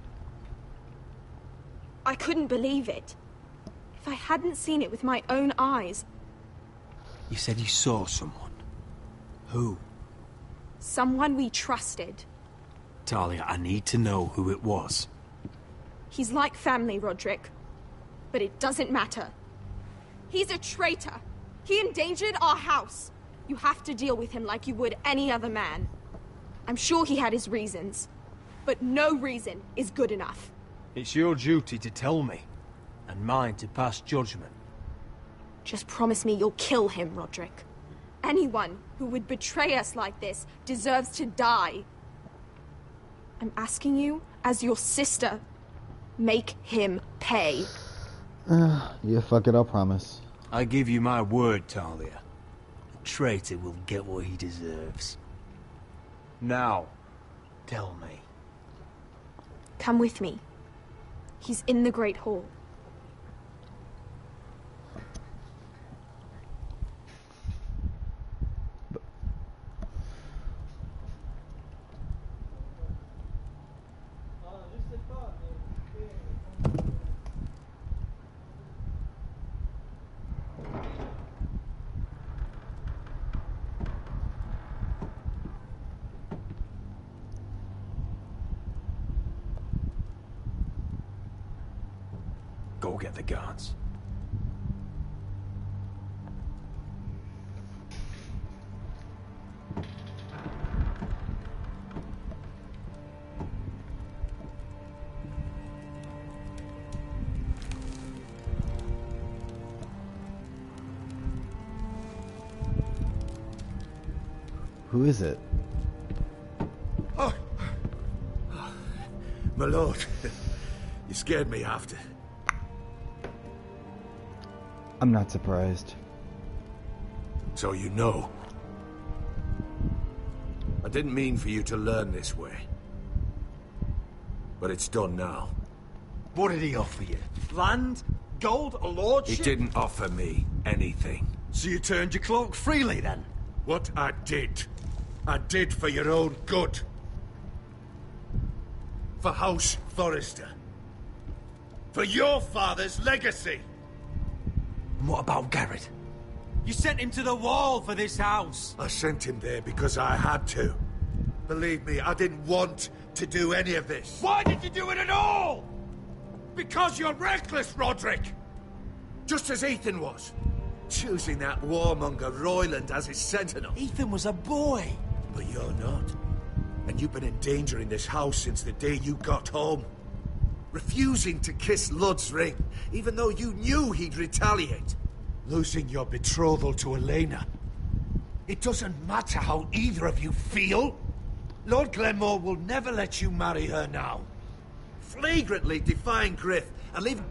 I couldn't believe it. If I hadn't seen it with my own eyes. You said you saw someone. Who? Someone we trusted. Talia, I need to know who it was. He's like family, Roderick. But it doesn't matter. He's a traitor. He endangered our house. You have to deal with him like you would any other man. I'm sure he had his reasons. But no reason is good enough. It's your duty to tell me, and mine to pass judgment. Just promise me you'll kill him, Roderick. Anyone who would betray us like this deserves to die. I'm asking you, as your sister, make him pay. Yeah, fuck it, I'll promise. I give you my word, Talia. The traitor will get what he deserves. Now, tell me. Come with me. He's in the Great Hall. Go get the guards. Who is it? Oh. My lord, you scared me after. I'm not surprised. So you know. I didn't mean for you to learn this way. But it's done now. What did he offer you? Land? Gold? A lordship? He didn't offer me anything. So you turned your cloak freely then? What I did for your own good. For House Forrester. For your father's legacy. And what about Garrett? You sent him to the wall for this house. I sent him there because I had to. Believe me, I didn't want to do any of this. Why did you do it at all? Because you're reckless, Roderick! Just as Ethan was. Choosing that warmonger Royland as his sentinel. Ethan was a boy. But you're not. And you've been endangering this house since the day you got home. Refusing to kiss Lud's ring, even though you knew he'd retaliate. Losing your betrothal to Elena. It doesn't matter how either of you feel. Lord Glenmore will never let you marry her now. Flagrantly defying Griff and leaving...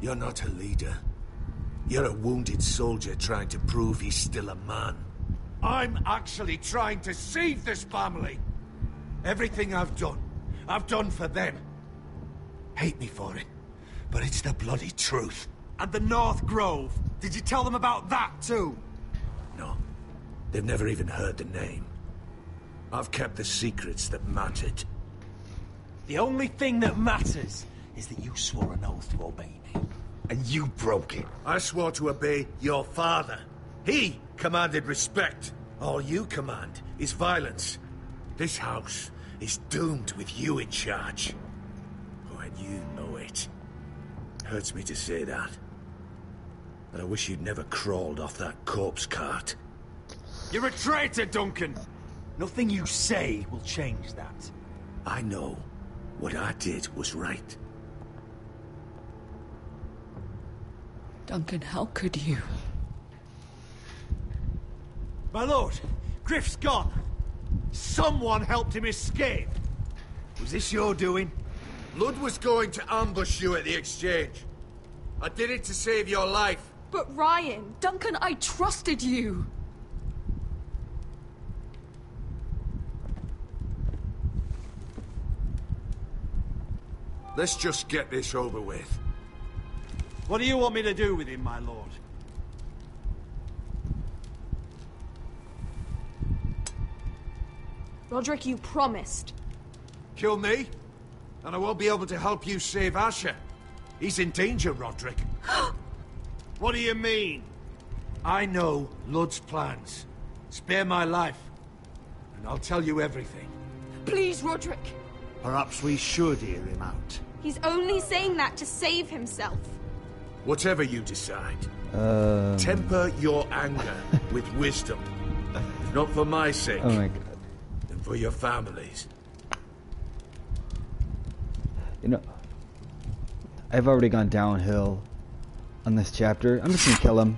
You're not a leader. You're a wounded soldier trying to prove he's still a man. I'm actually trying to save this family. Everything I've done for them. Hate me for it, but it's the bloody truth. And the North Grove? Did you tell them about that too? No. They've never even heard the name. I've kept the secrets that mattered. The only thing that matters is that you swore an oath to obey me. And you broke it. I swore to obey your father. He commanded respect. All you command is violence. This house is doomed with you in charge. Oh, and you know it. Hurts me to say that. But I wish you'd never crawled off that corpse cart. You're a traitor, Duncan! Nothing you say will change that. I know what I did was right. Duncan, how could you? My lord, Griff's gone. Someone helped him escape. Was this your doing? Lud was going to ambush you at the exchange. I did it to save your life. But Ryan... Duncan, I trusted you! Let's just get this over with. What do you want me to do with him, my lord? Roderick, you promised. Kill me, and I won't be able to help you save Asher. He's in danger, Roderick. What do you mean? I know Lud's plans. Spare my life, and I'll tell you everything. Please, Roderick. Perhaps we should hear him out. He's only saying that to save himself. Whatever you decide, temper your anger with wisdom. If not for my sake, Oh my god. then for your families. You know, I've already gone downhill on this chapter. I'm just gonna kill him.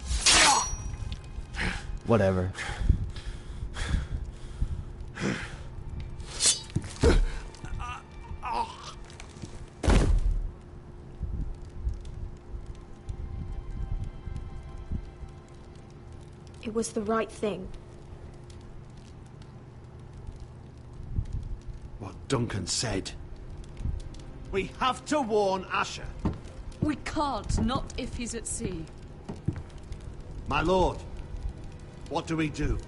Whatever. It was the right thing. What Duncan said. We have to warn Asher. We can't, not if he's at sea. My lord, what do we do?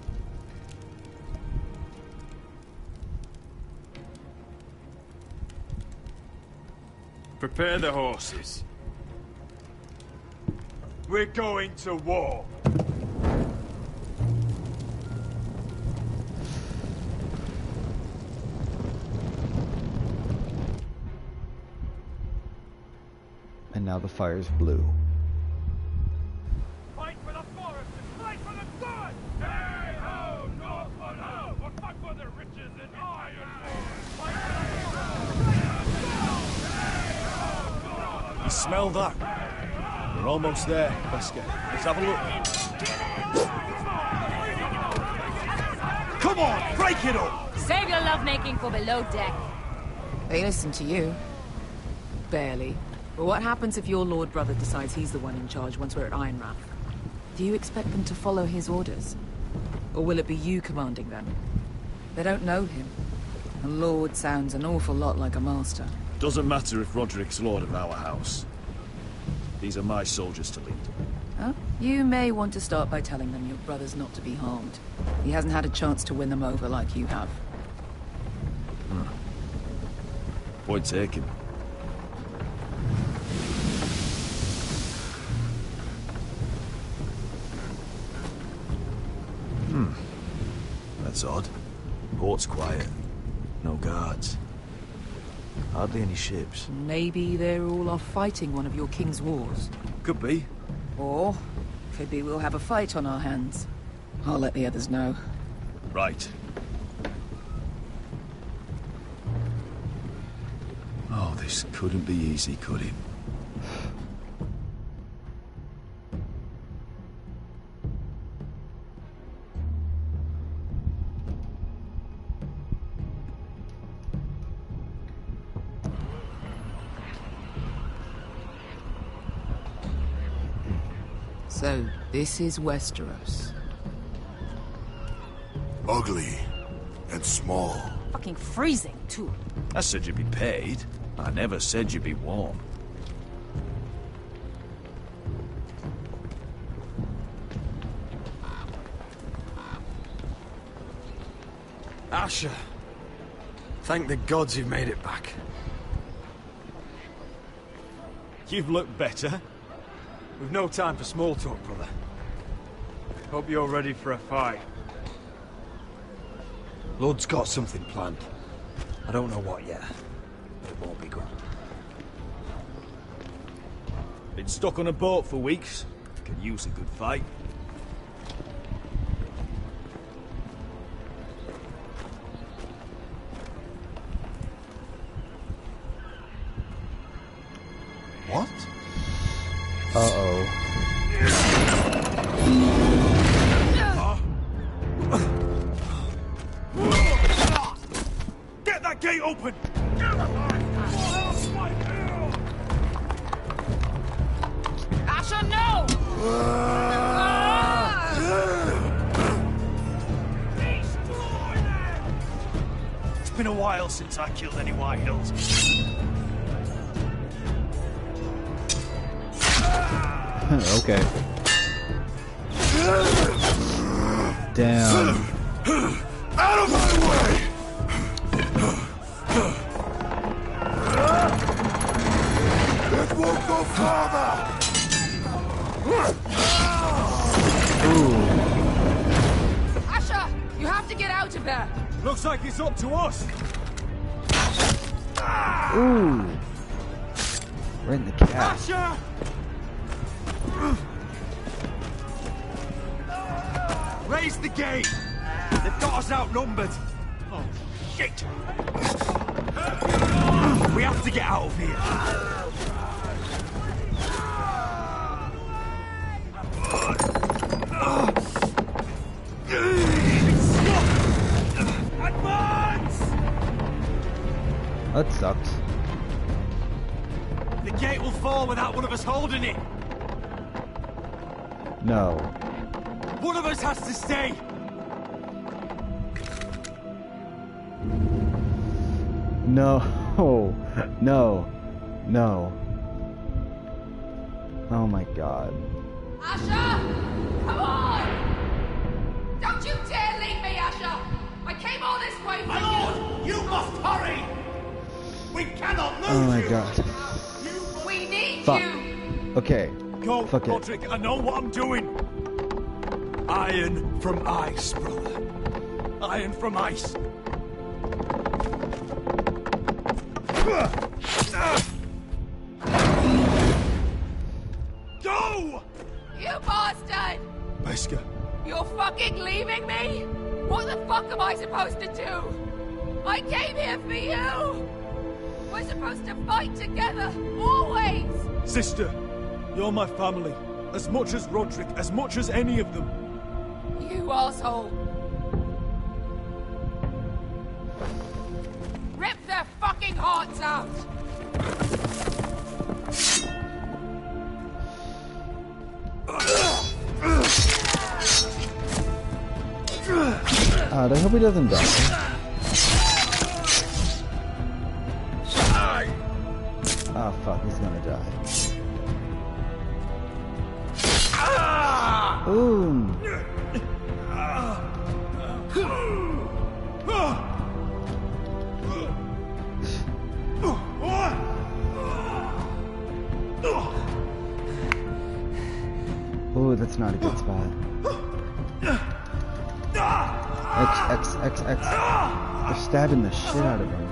Prepare the horses. We're going to war. And now the fire's blue. Fight for the forest and fight for the sword! Hey ho, Northwood ho! Or fight for the riches and iron! You smell that? We're almost there, Wesker. Let's have a look. Come on, break it up! Save your lovemaking for below deck. They listen to you. Barely. But what happens if your lord brother decides he's the one in charge once we're at Ironrath? Do you expect them to follow his orders? Or will it be you commanding them? They don't know him. A lord sounds an awful lot like a master. Doesn't matter if Roderick's lord of our house. These are my soldiers to lead. Huh? You may want to start by telling them your brother's not to be harmed. He hasn't had a chance to win them over like you have. Point taken. That's odd. Port's quiet. No guards. Hardly any ships. Maybe they're all off fighting one of your king's wars. Could be. Or could be we'll have a fight on our hands. I'll let the others know. Right. Oh, this couldn't be easy, could it? So, this is Westeros. Ugly and small. Fucking freezing, too. I said you'd be paid. I never said you'd be warm. Asher. Thank the gods you've made it back. You've looked better. We've no time for small talk, brother. Hope you're ready for a fight. Lord's got something planned. I don't know what yet, but it won't be good. Been stuck on a boat for weeks. Could use a good fight. What? Uh-oh. gate open! Asher, no! It's been a while since I killed any White Hills. Okay. Damn. Out of my way! It won't go farther! Asher, you have to get out of there. Looks like it's up to us. Ooh. Right in the cap. Asher! Raise the gate! They've got us outnumbered! Oh, shit! We have to get out of here! Advance! That sucks. The gate will fall without one of us holding it! No. One of us has to stay! No. No. No. Oh my god. Asher! Come on! Don't you dare leave me, Asher! I came all this way for you! You must hurry! We cannot lose Oh my god. We need Fuck. you! Okay. Go, Fuck it. Roderick, I know what I'm doing! Iron from ice, brother. Iron from ice. Go! You bastard! Wesker. You're fucking leaving me? What the fuck am I supposed to do? I came here for you! We're supposed to fight together, always! Sister, you're my family. As much as Roderick, as much as any of them. You asshole! Rip their fucking hearts out! I hope he doesn't die. Ah, fuck, he's gonna die. Boom! Oh, that's not a good spot. X. They're stabbing the shit out of him.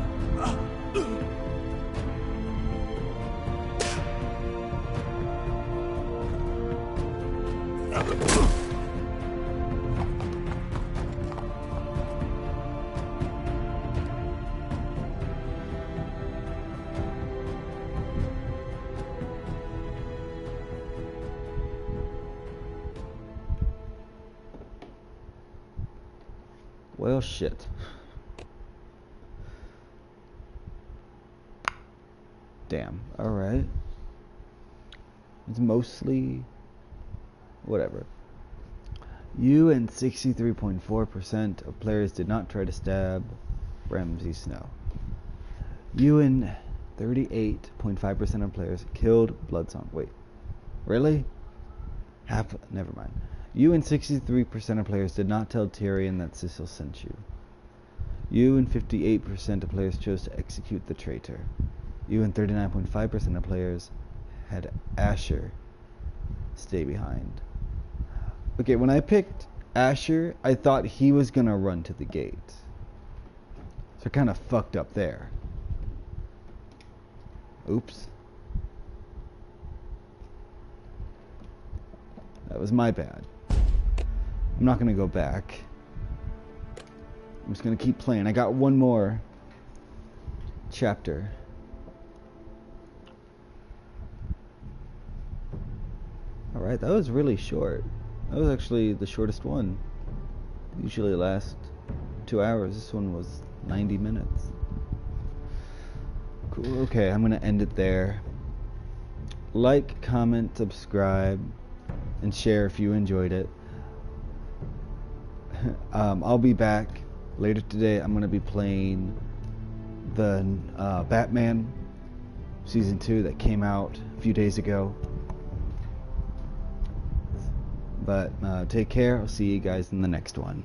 Well, shit. Damn. Alright. It's mostly... whatever. You and 63.4% of players did not try to stab Ramsay Snow. You and 38.5% of players killed Bloodsong. Wait. Really? Never mind. You and 63% of players did not tell Tyrion that Sissel sent you. You and 58% of players chose to execute the traitor. You and 39.5% of players had Asher stay behind. Okay, when I picked Asher, I thought he was gonna run to the gate. So I kind of fucked up there. Oops. That was my bad. I'm not gonna go back. I'm just gonna keep playing. I got one more chapter. Alright, that was really short. That was actually the shortest one. Usually lasts 2 hours. This one was 90 minutes. Cool. Okay, I'm gonna end it there. Like, comment, subscribe, and share if you enjoyed it. I'll be back later today. I'm gonna be playing the Batman Season 2 that came out a few days ago. But take care. I'll see you guys in the next one.